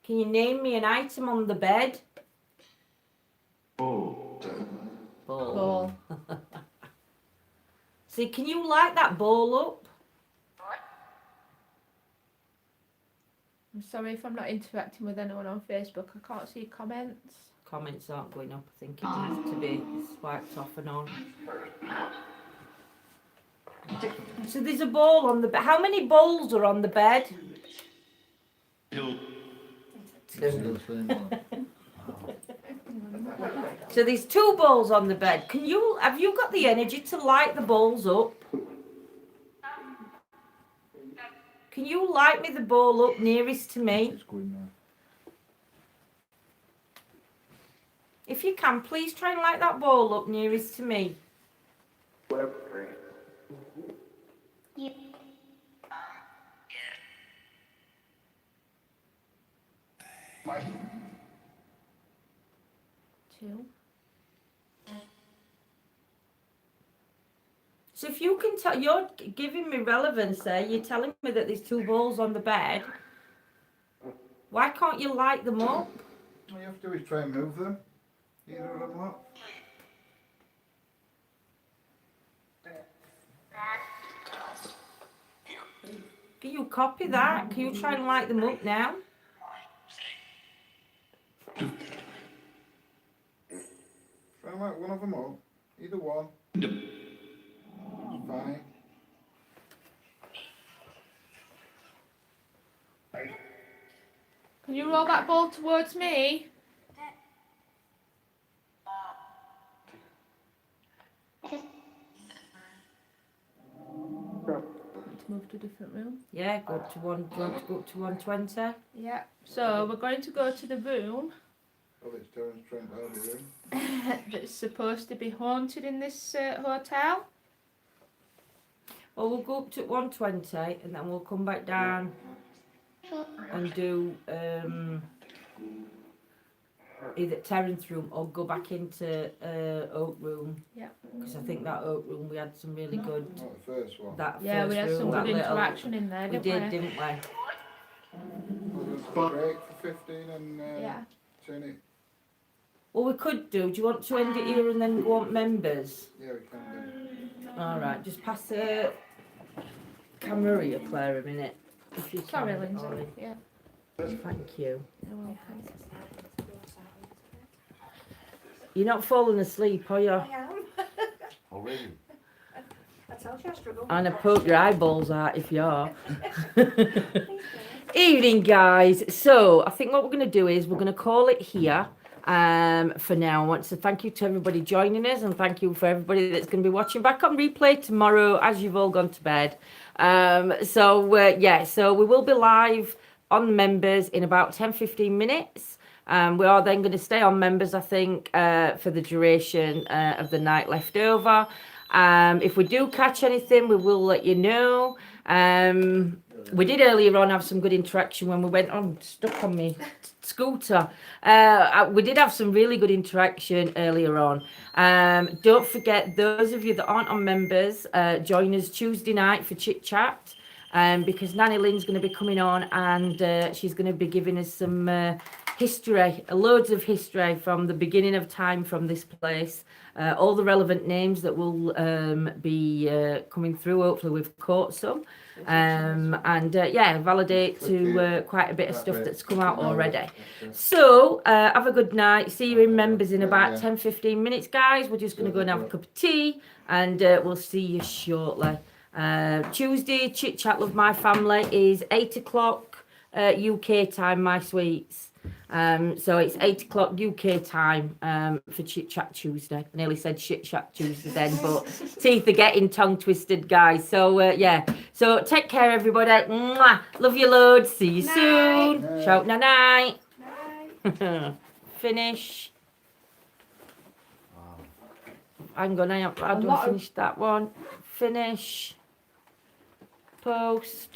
Can you name me an item on the bed? Ball. Ball. See, can you light that ball up? I'm sorry if I'm not interacting with anyone on Facebook. I can't see comments. Comments aren't going up. I think it needs to be swiped off and on. So there's a ball on the bed. How many balls are on the bed? Still the same one. So there's 2 balls on the bed. Have you got the energy to light the balls up? Can you light me the ball up nearest to me? It's going now. If you can, please try and light that ball up nearest to me. Two. So if you can tell, you're giving me relevance there. You're telling me that there's 2 balls on the bed. Why can't you light them up? All you have to do is try and move them. Either of them up. Can you copy that? Can you try and light them up now? Try and light one of them up. Either one. Fine. Can you roll that ball towards me? To move to a different room. Yeah, go up to one. Do you want to go up to 120? Yeah. So we're going to go to the room Oh, it's Terence Trent Derby room. that's supposed to be haunted in this hotel. Well, we'll go up to 120 and then we'll come back down and do either Terence room or go back into Oak room. Yeah. Because I think that Oak room we had some really good. Not the first one. That Yeah, first we had room, some that good little- interaction in there, We didn't we? did, didn't we? We'll just break for 15 and Yeah. turn it. Well, we could do. Do you want to end it here and then go on members? Yeah, we can do. All right, just pass the camera here, Claire, a minute. If you can, Sorry, Lindsay. Ollie. Yeah. Thank you. You're welcome. You're not falling asleep, are you? I am. Already. I told you I struggle. And I poke your eyeballs out if you are. Please do. Evening, guys. So I think what we're going to do is we're going to call it here for now. I want to thank you to everybody joining us and thank you for everybody that's going to be watching back on replay tomorrow as you've all gone to bed. So we will be live on members in about 10-15 minutes. We are then going to stay on members, I think, for the duration of the night left over. If we do catch anything, we will let you know. We did earlier on have some good interaction when we went on stuck on me scooter. We did have some really good interaction earlier on. Don't forget, those of you that aren't on members, join us Tuesday night for chit chat. Because Nanny Lynn's going to be coming on and she's going to be giving us some history, loads of history from the beginning of time from this place. All the relevant names that will be coming through. Hopefully we've caught some. Validate to quite a bit of stuff that's come out already. So have a good night. See you in members in about 10-15 minutes, guys. We're just going to go and have a cup of tea and we'll see you shortly. Tuesday, Chit Chat Love My Family is 8 o'clock UK time, my sweets. So it's 8 o'clock UK time for Chit Chat Tuesday. I nearly said Shit Chat Tuesday then, but teeth are getting tongue twisted, guys. So so take care, everybody. Mwah. Love you loads. See you soon. Night. Shout night night. Night. Finish. Hang on, I haven't finished that one. Finish. Post.